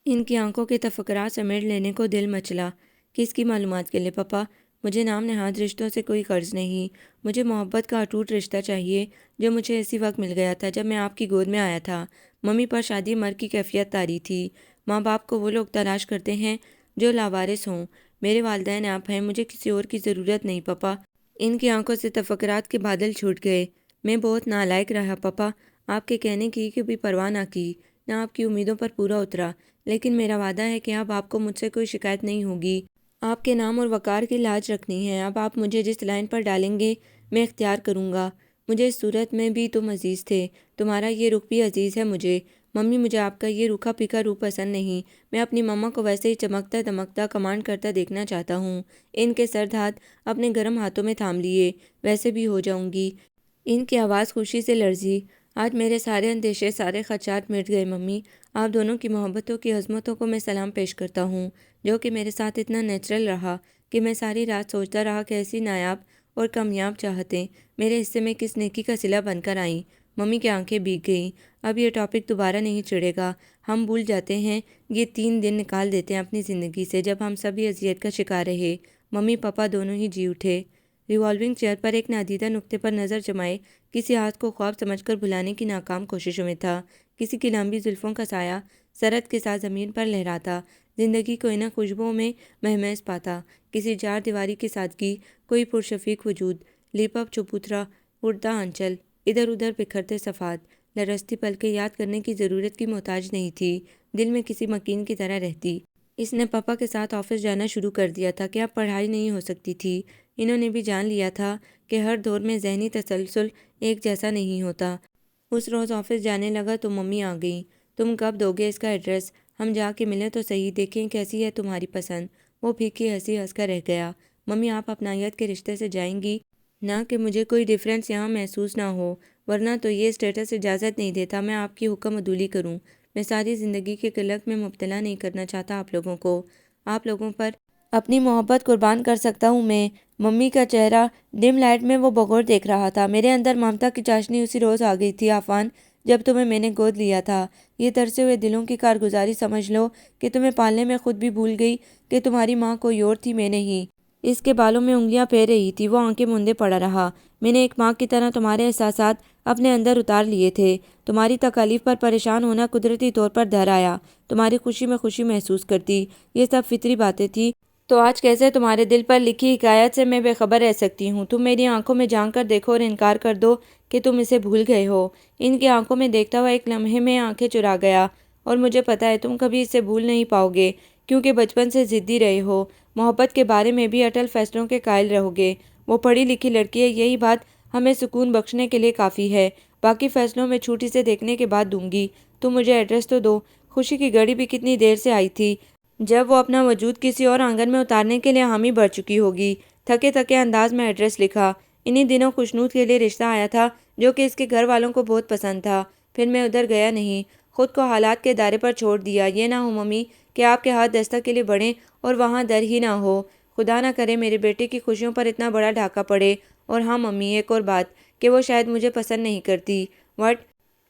[SPEAKER 1] ان کی آنکھوں کے تفکرات سمیٹ لینے کو دل مچلا۔ کس کی معلومات کے لیے پاپا؟ مجھے نام نہاد رشتوں سے کوئی قرض نہیں، مجھے محبت کا اٹوٹ رشتہ چاہیے جو مجھے اسی وقت مل گیا تھا جب میں آپ کی گود میں آیا تھا۔ ممی پر شادی مرگ کی کیفیت طاری تھی۔ ماں باپ کو وہ لوگ تلاش کرتے ہیں جو لاوارث ہوں۔ میرے والدین آپ ہیں، مجھے کسی اور کی ضرورت نہیں پاپا۔ ان کی آنکھوں سے تفکرات کے بادل چھوٹ گئے۔ میں بہت نالائق رہا پاپا، آپ کے کہنے کی کبھی پرواہ نہ کی، نہ آپ کی امیدوں پر پورا اترا، لیکن میرا وعدہ ہے کہ اب آپ کو مجھ سے کوئی شکایت نہیں ہوگی۔ آپ کے نام اور وقار کی لاج رکھنی ہے۔ اب آپ مجھے جس لائن پر ڈالیں گے میں اختیار کروں گا۔ مجھے اس صورت میں بھی تم عزیز تھے، تمہارا یہ رخ بھی عزیز ہے مجھے۔ ممی مجھے آپ کا یہ روکھا پھیکا روپ پسند نہیں، میں اپنی ماما کو ویسے ہی چمکتا دمکتا کمانڈ کرتا دیکھنا چاہتا ہوں۔ ان کے سرد ہاتھ اپنے گرم ہاتھوں میں تھام لیے۔ ویسے بھی ہو جاؤں گی۔ ان کی آواز خوشی سے لرزی۔ آج میرے سارے اندیشے، سارے خدشات مٹ گئے ممی۔ آپ دونوں کی محبتوں کی عظمتوں کو میں سلام پیش کرتا ہوں، جو کہ میرے ساتھ اتنا نیچرل رہا کہ میں ساری رات سوچتا رہا کہ ایسی نایاب اور کامیاب چاہتیں میرے حصے میں کس نیکی کا صلہ بن کر آئیں۔ ممی کی آنکھیں بھیگ گئیں۔ اب یہ ٹاپک دوبارہ نہیں چھڑے گا، ہم بھول جاتے ہیں۔ یہ 3 دن نکال دیتے ہیں اپنی زندگی سے جب ہم سبھی اذیت کا شکار رہے۔ ممی پاپا دونوں ہی جی اٹھے۔ ریوالونگ چیئر پر ایک نادیدہ نقطے پر نظر جمائے کسی ہاتھ کو خواب سمجھ کر بھلانے کی ناکام کوششوں میں تھا۔ کسی کی لمبی زلفوں کا سایہ سرحد کے ساتھ زمین پر لہراتا، زندگی کو انہیں خوشبوؤں میں مہمیز پاتا۔ کسی چار دیواری کی سادگی، کوئی پرشفیق وجود، لیپ اپ چبوترا، اڑتا آنچل، ادھر ادھر بکھرتے صفحات، لرزتی پلکیں یاد کرنے کی ضرورت کی محتاج نہیں تھی، دل میں کسی مکین کی طرح رہتی۔ اس نے پاپا کے ساتھ آفس جانا شروع کر دیا تھا کہ اب پڑھائی نہیں ہو سکتی تھی۔ انہوں نے بھی جان لیا تھا کہ ہر دور میں ذہنی تسلسل ایک جیسا نہیں ہوتا۔ اس روز آفس جانے لگا تو ممی آ گئیں۔ تم کب دو گے اس کا ایڈریس؟ ہم جا کے ملیں تو صحیح، دیکھیں کیسی ہے تمہاری پسند۔ وہ پھیکی ہنسی ہنس کر رہ گیا۔ ممی آپ اپنائیت کے رشتے سے جائیں گی؟ نہ کہ مجھے کوئی ڈفرینس یہاں محسوس نہ ہو، ورنہ تو یہ اسٹیٹس اجازت نہیں دیتا میں آپ کی حکم عدولی کروں۔ میں ساری زندگی کے قلق میں مبتلا نہیں کرنا چاہتا آپ لوگوں کو۔ آپ لوگوں پر اپنی محبت قربان کر سکتا ہوں میں۔ ممی کا چہرہ ڈم لائٹ میں وہ بغور دیکھ رہا تھا۔ میرے اندر ممتا کی چاشنی اسی روز آ گئی تھی عفان، جب تمہیں میں نے گود لیا تھا۔ یہ ترسے ہوئے دلوں کی کارگزاری سمجھ لو کہ تمہیں پالنے میں خود بھی بھول گئی کہ تمہاری ماں کوئی اور تھی، میں نہیں۔ اس کے بالوں میں انگلیاں پھیر رہی تھی۔ وہ آنکھیں موندے پڑا رہا۔ میں نے ایک ماں کی طرح تمہارے احساسات اپنے اندر اتار لیے تھے۔ تمہاری تکالیف پر پریشان ہونا قدرتی طور پر دھر آیا۔ تمہاری خوشی میں خوشی محسوس کرتی۔ یہ سب فطری باتیں تھیں۔ تو آج کیسے تمہارے دل پر لکھی حکایت سے میں بے خبر رہ سکتی ہوں؟ تم میری آنکھوں میں جھانک کر دیکھو اور انکار کر دو کہ تم اسے بھول گئے ہو۔ ان کی آنکھوں میں دیکھتا ہوا ایک لمحے میں آنکھیں چرا گیا۔ اور مجھے پتہ ہے تم کبھی اسے بھول نہیں پاؤ گے، کیونکہ بچپن سے ضدی رہے ہو، محبت کے بارے میں بھی اٹل فیصلوں کے قائل رہو گے۔ وہ پڑھی لکھی لڑکی ہے، یہی بات ہمیں سکون بخشنے کے لیے کافی ہے۔ باقی فیصلوں میں چھوٹی سے دیکھنے کے بعد دوں گی۔ تم مجھے ایڈریس تو دو۔ خوشی کی گھڑی بھی کتنی دیر سے آئی تھی، جب وہ اپنا وجود کسی اور آنگن میں اتارنے کے لیے حامی بھر چکی ہوگی۔ تھکے تھکے انداز میں ایڈریس لکھا۔ انہی دنوں خوشنود کے لیے رشتہ آیا تھا جو کہ اس کے گھر والوں کو بہت پسند تھا۔ پھر میں ادھر گیا نہیں، خود کو حالات کے دائرے پر چھوڑ دیا۔ یہ نہ ہو ممی کہ آپ کے ہاتھ دستک کے لیے بڑھیں اور وہاں در ہی نہ ہو۔ خدا نہ کرے میرے بیٹے کی خوشیوں پر اتنا بڑا ڈھاکہ پڑے۔ اور ہاں ممی، ایک اور بات کہ وہ شاید مجھے پسند نہیں کرتی۔ وٹ؟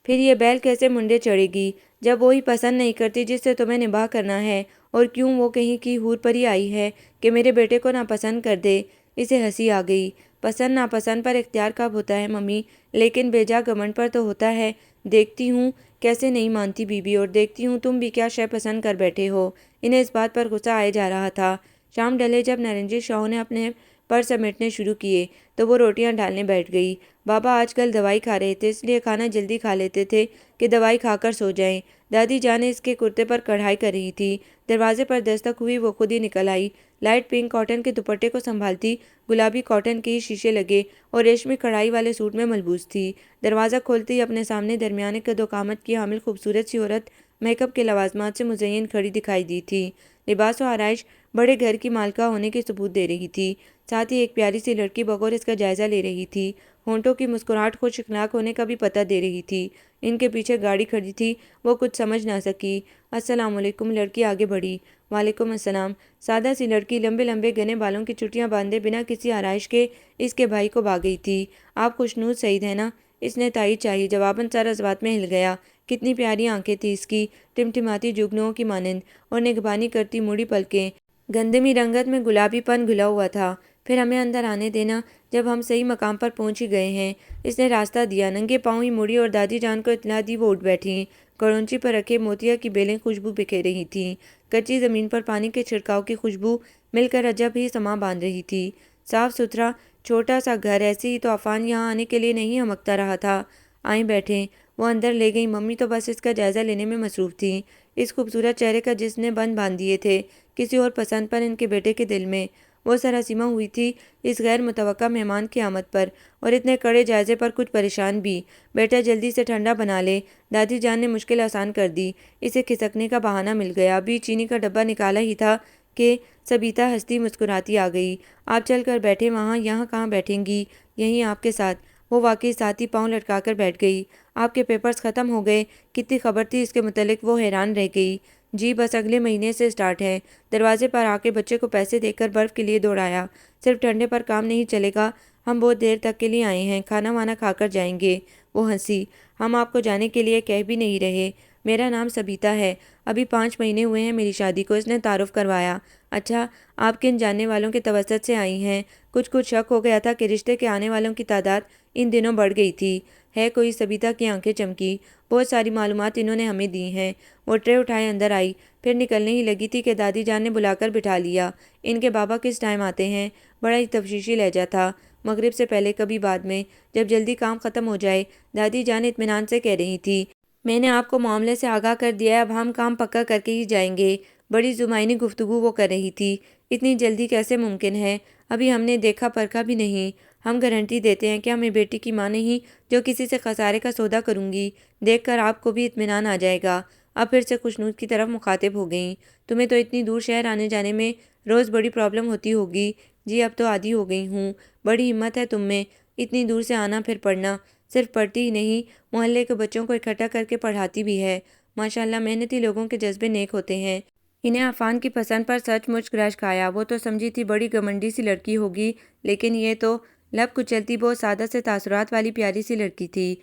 [SPEAKER 1] پھر یہ بیل کیسے منڈے چڑھے گی جب وہی پسند نہیں کرتی جس سے تمہیں نباہ کرنا ہے؟ اور کیوں وہ کہیں کی حور پری آئی ہے کہ میرے بیٹے کو ناپسند کر دے؟ اسے ہنسی آ گئی۔ پسند ناپسند پر اختیار کب ہوتا ہے ممی؟ لیکن بے جا گھمنڈ پر تو ہوتا ہے۔ دیکھتی ہوں کیسے نہیں مانتی بیوی، اور دیکھتی ہوں تم بھی کیا شے پسند کر بیٹھے ہو۔ انہیں اس بات پر غصہ آئے جا رہا تھا۔ شام ڈھلے جب نارنجی شاہو نے اپنے پر سمیٹنے شروع کیے تو وہ روٹیاں ڈالنے بیٹھ گئی۔ بابا آج کل دوائی کھا رہے تھے، اس لیے کھانا جلدی کھا لیتے تھے کہ دوائی کھا کر سو جائیں۔ دادی جان اس کے کرتے پر کڑھائی کر رہی تھی۔ دروازے پر دستک ہوئی، وہ خود ہی نکل آئی۔ لائٹ پنک کاٹن کے دوپٹے کو سنبھالتی گلابی کاٹن کے ہی شیشے لگے اور ریشمی کڑھائی والے سوٹ میں ملبوس تھی۔ دروازہ کھولتے ہی اپنے سامنے درمیانے قد و قامت کی حامل خوبصورت سی عورت میک اپ کے لوازمات سے مزین کھڑی دکھائی دی تھی۔ لباس و آرائش بڑے گھر کی مالکہ ہونے کے ثبوت دے رہی تھی۔ ساتھ ہی ایک پیاری سی لڑکی بغور اس کا جائزہ لے رہی تھی۔ ہونٹوں کی مسکراہٹ خوش اخلاق ہونے کا بھی پتہ دے رہی تھی۔ ان کے پیچھے گاڑی کھڑی تھی، وہ کچھ سمجھ نہ سکی۔ السلام علیکم، لڑکی آگے بڑھی۔ وعلیکم السلام۔ سادہ سی لڑکی لمبے لمبے گھنے بالوں کی چٹیاں باندھے بنا کسی آرائش کے اس کے بھائی کو بھاگ گئی تھی۔ آپ خوشنود سعید ہیں نا؟ اس نے تائید چاہی۔ جواباً سر عضبات میں ہل گیا۔ کتنی پیاری آنکھیں تھی اس کی، ٹمٹماتی جگنوؤں کی مانند، اور نگہبانی کرتی موڑی پلکیں۔ گندمی رنگت میں گلابی پن گھلا ہوا تھا۔ پھر ہمیں اندر آنے دینا، جب ہم صحیح مقام پر پہنچ ہی گئے ہیں۔ اس نے راستہ دیا، ننگے پاؤں ہی مڑی اور دادی جان کو اطلاع دی۔ وہ اٹھ بیٹھیں۔ کڑونچی پر رکھے موتیا کی بیلیں خوشبو بکھیر رہی تھیں۔ کچی زمین پر پانی کے چھڑکاؤ کی خوشبو مل کر عجب ہی سما باندھ رہی تھی۔ صاف ستھرا چھوٹا سا گھر، ایسے ہی تو عفان یہاں آنے کے لیے نہیں ہمکتا رہا تھا۔ آئیں بیٹھیں۔ وہ اندر لے گئیں۔ ممی تو بس اس کا جائزہ لینے میں مصروف تھیں۔ اس خوبصورت چہرے کا جس نے بند باندھ دیے تھے کسی اور پسند پر ان کے بیٹے کے دل میں۔ وہ سراسیمہ ہوئی تھی اس غیر متوقع مہمان کی آمد پر، اور اتنے کڑے جائزے پر کچھ پریشان بھی۔ بیٹا جلدی سے ٹھنڈا بنا لے۔ دادی جان نے مشکل آسان کر دی۔ اسے کھسکنے کا بہانہ مل گیا۔ ابھی چینی کا ڈبہ نکالا ہی تھا کہ سبیتا ہنستی مسکراتی آ گئی۔ آپ چل کر بیٹھیں وہاں، یہاں کہاں بیٹھیں گی؟ یہیں آپ کے ساتھ۔ وہ واقعی ساتھ ہی پاؤں لٹکا کر بیٹھ گئی۔ آپ کے پیپرز ختم ہو گئے؟ کتنی خبر تھی اس کے متعلق؟ وہ حیران رہ گئی۔ جی بس اگلے مہینے سے سٹارٹ ہے۔ دروازے پر آ کے بچے کو پیسے دے کر برف کے لیے دوڑایا۔ صرف ٹھنڈے پر کام نہیں چلے گا، ہم بہت دیر تک کے لیے آئے ہیں، کھانا وانا کھا کر جائیں گے۔ وہ ہنسی۔ ہم آپ کو جانے کے لیے کہہ بھی نہیں رہے۔ میرا نام سبیتا ہے، ابھی 5 مہینے ہوئے ہیں میری شادی کو، اس نے تعارف کروایا۔ اچھا، آپ کن جاننے والوں کے توسط سے آئی ہیں؟ کچھ شک ہو گیا تھا کہ رشتے کے آنے والوں کی تعداد ان دنوں بڑھ گئی تھی۔ ہے کوئی؟ سبیتا کی آنکھیں چمکی۔ بہت ساری معلومات انہوں نے ہمیں دی ہیں۔ وہ ٹرے اٹھائے اندر آئی، پھر نکلنے ہی لگی تھی کہ دادی جان نے بلا کر بٹھا لیا۔ ان کے بابا کس ٹائم آتے ہیں؟ بڑا ہی تفتیشی لہجہ تھا۔ مغرب سے پہلے، کبھی بعد میں، جب جلدی کام ختم ہو جائے، دادی جان اطمینان سے کہہ رہی تھی۔ میں نے آپ کو معاملے سے آگاہ کر دیا ہے، اب ہم کام پکا کر کے ہی جائیں گے۔ بڑی زمینی گفتگو وہ کر رہی تھی۔ اتنی جلدی کیسے ممکن ہے؟ ابھی ہم نے دیکھا پرکھا بھی نہیں۔ ہم گارنٹی دیتے ہیں کہ ہمیں بیٹی کی ماں نہیں جو کسی سے خسارے کا سودا کروں گی۔ دیکھ کر آپ کو بھی اطمینان آ جائے گا۔ اب پھر سے خوشنود کی طرف مخاطب ہو گئیں۔ تمہیں تو اتنی دور شہر آنے جانے میں روز بڑی پرابلم ہوتی ہوگی۔ جی اب تو عادی ہو گئی ہوں۔ بڑی ہمت ہے تم میں، اتنی دور سے آنا پھر پڑھنا۔ صرف پڑھتی ہی نہیں، محلے کے بچوں کو اکٹھا کر کے پڑھاتی بھی ہے۔ ماشاءاللہ، محنتی لوگوں کے جذبے نیک ہوتے ہیں۔ انہیں عفان کی پسند پر سچ مچ کرش کھایا۔ وہ تو سمجھی تھی بڑی گھمنڈی سی لڑکی ہوگی، لیکن یہ تو لب کچلتی بہت سادہ سے تاثرات والی پیاری سی لڑکی تھی۔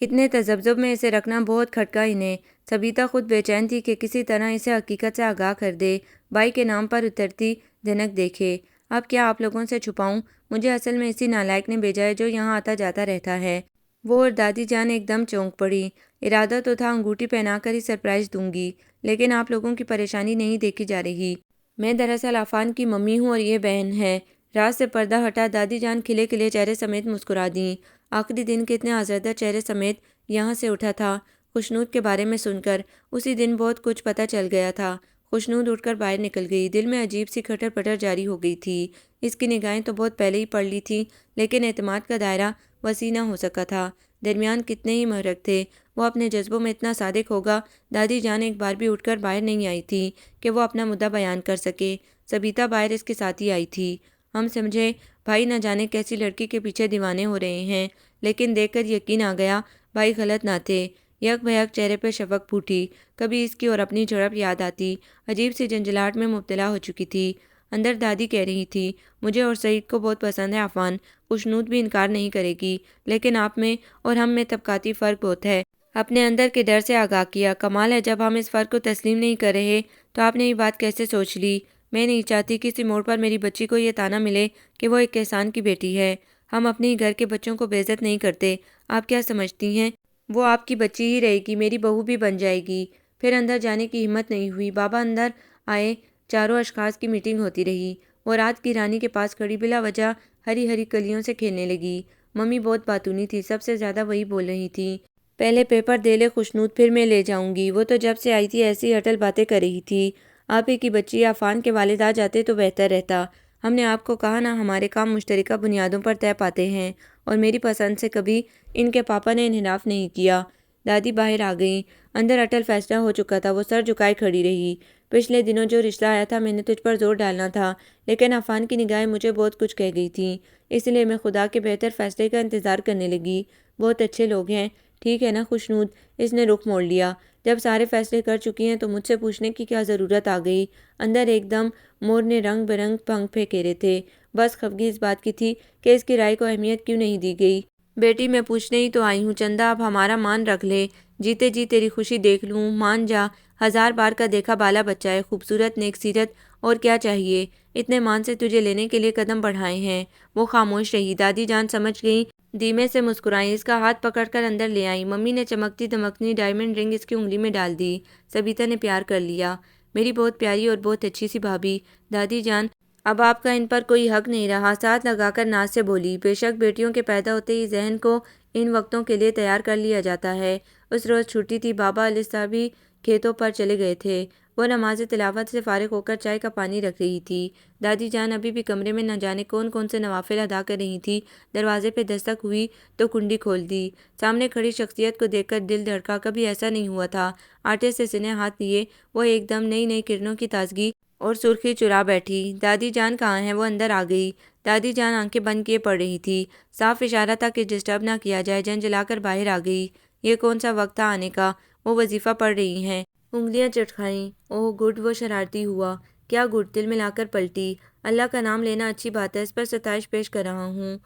[SPEAKER 1] اتنے تذبذب میں اسے رکھنا بہت کھٹکا انہیں۔ سبیتا خود بے چین تھی کہ کسی طرح اسے حقیقت سے آگاہ کر دے۔ بھائی کے نام پر اترتی دھنک دیکھے۔ اب کیا آپ لوگوں سے چھپاؤں؟ مجھے اصل میں اسی نالائق نے بھیجا ہے جو یہاں آتا جاتا رہتا ہے۔ وہ اور دادی جان ایک دم چونک پڑی۔ ارادہ تو تھا انگوٹھی پہنا کر ہی سرپرائز دوں گی، لیکن آپ لوگوں کی پریشانی نہیں دیکھی جا رہی۔ میں دراصل عفان کی ممی ہوں اور یہ بہن ہے۔ راز سے پردہ ہٹا، دادی جان کھلے کھلے چہرے سمیت مسکرا دیں۔ آخری دن کے اتنے آزردہ چہرے سمیت یہاں سے اٹھا تھا۔ خوشنود کے بارے میں سن کر اسی دن بہت کچھ پتہ چل گیا تھا۔ خوشنود اٹھ کر باہر نکل گئی۔ دل میں عجیب سی کھٹر پٹر جاری ہو گئی تھی۔ اس کی نگاہیں تو بہت پہلے ہی پڑھ لی تھیں، لیکن اعتماد کا دائرہ وسیع نہ ہو سکا تھا۔ درمیان کتنے ہی محرک تھے۔ وہ اپنے جذبوں میں اتنا صادق ہوگا؟ دادی جان ایک بار بھی اٹھ کر باہر نہیں آئی تھی کہ وہ اپنا مدعا بیان کر سکے۔ سبیتا باہر اس کے ساتھ ہی آئی تھی۔ ہم سمجھے بھائی نہ جانے کیسی لڑکی کے پیچھے دیوانے ہو رہے ہیں، لیکن دیکھ کر یقین آ گیا بھائی غلط نہ تھے۔ یک بھیک چہرے پہ شفق پھوٹی۔ کبھی اس کی اور اپنی جھڑپ یاد آتی۔ عجیب سی جھنجھلاہٹ میں مبتلا ہو چکی تھی۔ اندر دادی کہہ رہی تھی، مجھے اور سعید کو بہت پسند ہے عفان، خوشنود بھی انکار نہیں کرے گی، لیکن آپ میں اور ہم میں طبقاتی فرق بہت ہے۔ اپنے اندر کے ڈر سے آگاہ کیا۔ کمال ہے، جب ہم اس فرق کو تسلیم نہیں کر رہے تو آپ نے یہ بات کیسے سوچ لی؟ میں نہیں چاہتی کسی موڑ پر میری بچی کو یہ طعنہ ملے کہ وہ ایک احسان کی بیٹی ہے۔ ہم اپنے ہی گھر کے بچوں کو بے عزت نہیں کرتے۔ آپ کیا سمجھتی ہیں؟ وہ آپ کی بچی ہی رہے گی، میری بہو بھی بن جائے گی۔ پھر اندر جانے کی ہمت نہیں ہوئی۔ بابا اندر آئے، چاروں اشخاص کی میٹنگ ہوتی رہی۔ وہ رات کی رانی کے پاس کھڑی بلا وجہ ہری ہری کلیوں سے کھیلنے لگی۔ ممی بہت باتونی تھی، سب سے زیادہ وہی بول رہی تھی۔ پہلے پیپر دے لے خوشنود، پھر میں لے جاؤں گی۔ وہ تو جب سے آئی تھی ایسی اٹل باتیں کر رہی تھی۔ آپ ہی کی بچی عفان کے والد آ جاتے تو بہتر رہتا۔ ہم نے آپ کو کہا نا، ہمارے کام مشترکہ بنیادوں پر طے پاتے ہیں، اور میری پسند سے کبھی ان کے پاپا نے انحراف نہیں کیا۔ دادی باہر آ گئیں۔ اندر اٹل فیصلہ ہو چکا تھا، وہ سر جھکائے کھڑی رہی۔ پچھلے دنوں جو رشتہ آیا تھا میں نے تجھ پر زور ڈالنا تھا، لیکن عفان کی نگاہیں مجھے بہت کچھ کہہ گئی تھیں، اس لیے میں خدا کے بہتر فیصلے کا انتظار کرنے لگی۔ بہت اچھے لوگ ہیں، ٹھیک ہے نا خوشنود؟ اس نے رخ موڑ لیا۔ جب سارے فیصلے کر چکی ہیں تو مجھ سے پوچھنے کی کیا ضرورت آ گئی؟ اندر ایک دم مور نے رنگ برنگ پنکھ پھینکے تھے۔ بس خفگی اس بات کی تھی کہ اس کی رائے کو اہمیت کیوں نہیں دی گئی۔ بیٹی میں پوچھنے ہی تو آئی ہوں، چندہ اب ہمارا مان رکھ لے، جیتے جی تیری خوشی دیکھ لوں، مان جا، 1000 بار کا دیکھا بالا بچہ ہے، خوبصورت، نیک سیرت، اور کیا چاہیے؟ اتنے مان سے تجھے لینے کے لیے قدم بڑھائے ہیں۔ وہ خاموش رہی۔ دادی جان سمجھ گئیں، دھیمے سے مسکرائیں، اس کا ہاتھ پکڑ کر اندر لے آئیں۔ ممی نے چمکتی دمکتی ڈائمنڈ رنگ اس کی انگلی میں ڈال دی۔ سبیتا نے پیار کر لیا، میری بہت پیاری اور بہت اچھی سی بھابھی۔ دادی جان اب آپ کا ان پر کوئی حق نہیں رہا، ساتھ لگا کر ناز سے بولی۔ بے شک بیٹیوں کے پیدا ہوتے ہی ذہن کو ان وقتوں کے لیے تیار کر لیا جاتا ہے۔ اس روز چھٹی تھی، بابا علیہ بھی کھیتوں پر چلے گئے تھے۔ وہ نماز تلاوت سے فارغ ہو کر چائے کا پانی رکھ رہی تھی۔ دادی جان ابھی بھی کمرے میں نہ جانے کون کون سے نوافل ادا کر رہی تھی۔ دروازے پہ دستک ہوئی تو کنڈی کھول دی۔ سامنے کھڑی شخصیت کو دیکھ کر دل دھڑکا، کبھی ایسا نہیں ہوا تھا۔ آٹے سے سنے ہاتھ لیے وہ ایک دم نئی نئی کرنوں کی تازگی اور سرخی چرا بیٹھی۔ دادی جان کہاں ہیں؟ وہ اندر آ گئی۔ دادی جان آنکھیں بند کیے پڑ رہی تھی، صاف اشارہ تھا کہ ڈسٹرب نہ کیا جائے۔ جھنجھلا کر باہر آ گئی۔ یہ کون سا وقت تھا آنے کا؟ وہ وظیفہ پڑھ رہی ہیں۔ انگلیاں چٹکھائیں۔ اوہ گڈ، وہ شرارتی ہوا۔ کیا گڈ؟ دل ملا کر پلٹی۔ اللہ کا نام لینا اچھی بات ہے، اس پر ستائش پیش کر رہا ہوں۔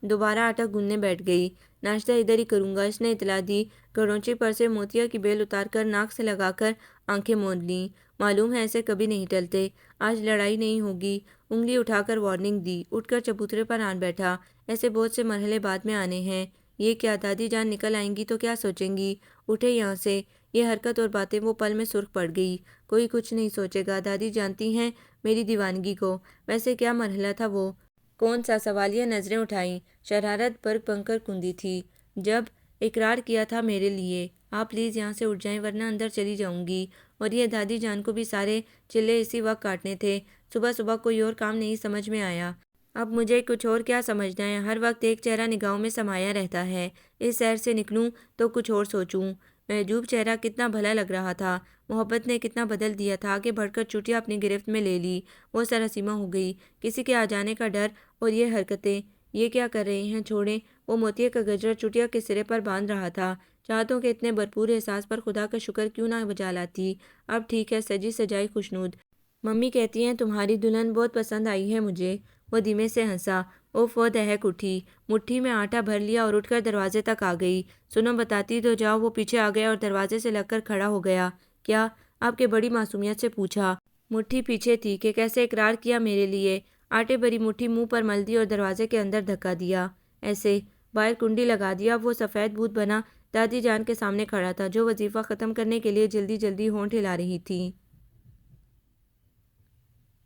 [SPEAKER 1] دوبارہ آٹا گوندنے بیٹھ گئی۔ ناشتہ ادھر ہی کروں گا، اس نے اطلاع دی۔ گھڑونچی پر سے موتیا کی بیل اتار کر ناک سے لگا کر آنکھیں موند لیں۔ معلوم ہے ایسے کبھی نہیں ٹلتے، آج لڑائی نہیں ہوگی۔ انگلی اٹھا کر وارننگ دی، اٹھ کر چبوترے پر آن بیٹھا۔ ایسے بہت سے مرحلے بعد میں آنے ہیں۔ یہ کیا؟ دادی جان نکل آئیں گی تو کیا سوچیں گی؟ اٹھے یہاں سے۔ یہ حرکت اور باتیں وہ پل میں سرخ پڑ گئی۔ کوئی کچھ نہیں سوچے گا، دادی جانتی ہیں میری دیوانگی کو۔ ویسے کیا مرحلہ تھا وہ؟ کون سا؟ سوالیہ نظریں اٹھائیں۔ شرارت برق بنکر کندی تھی۔ جب اقرار کیا تھا میرے لیے، آپ پلیز یہاں سے اٹھ جائیں ورنہ اندر چلی جاؤں گی۔ اور یہ دادی جان کو بھی سارے چلے اسی وقت کاٹنے تھے۔ صبح صبح کوئی اور کام نہیں سمجھ میں آیا، اب مجھے کچھ اور کیا سمجھنا ہے؟ ہر وقت ایک چہرہ نگاہوں میں سمایا رہتا ہے۔ اس سیر سے نکلوں تو کچھ اور سوچوں۔ محجوب چہرہ کتنا بھلا لگ رہا تھا، محبت نے کتنا بدل دیا تھا۔ آگے بڑھ کر چوٹیاں اپنی گرفت میں لے لی۔ وہ سراسیمہ ہو گئی۔ کسی کے آ جانے کا ڈر، اور یہ حرکتیں، یہ کیا کر رہے ہیں؟ چھوڑیں۔ وہ موتیے کا گجرا چوٹیا کے سرے پر باندھ رہا تھا۔ چاہتوں کے اتنے بھرپور احساس پر خدا کا شکر کیوں نہ بجا لاتی۔ اب ٹھیک ہے، سجی سجائی خوشنود۔ ممی کہتی ہیں تمہاری دلہن بہت پسند آئی ہے مجھے۔ وہ دھیمے سے ہنسا۔ اوف، وہ دہک اٹھی، مٹھی میں آٹا بھر لیا اور اٹھ کر دروازے تک آ گئی۔ سنو بتاتی تو جاؤ۔ وہ پیچھے آ گیا اور دروازے سے لگ کر کھڑا ہو گیا۔ کیا؟ آپ کے بڑی معصومیت سے پوچھا۔ مٹھی پیچھے تھی کہ کیسے اقرار کیا میرے لیے۔ آٹے بھری مٹھی منہ پر مل دی اور دروازے کے اندر دھکا دیا۔ ایسے باہر کنڈی لگا دیا۔ وہ سفید بھوت بنا دادی جان کے سامنے کھڑا تھا، جو وظیفہ ختم کرنے کے لیے جلدی جلدی ہونٹ ہلا رہی تھی۔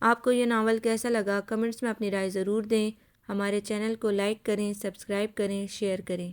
[SPEAKER 1] آپ کو یہ ناول کیسا لگا؟ کمنٹس میں اپنی رائے ضرور دیں۔ ہمارے چینل کو لائک کریں، سبسکرائب کریں، شیئر کریں۔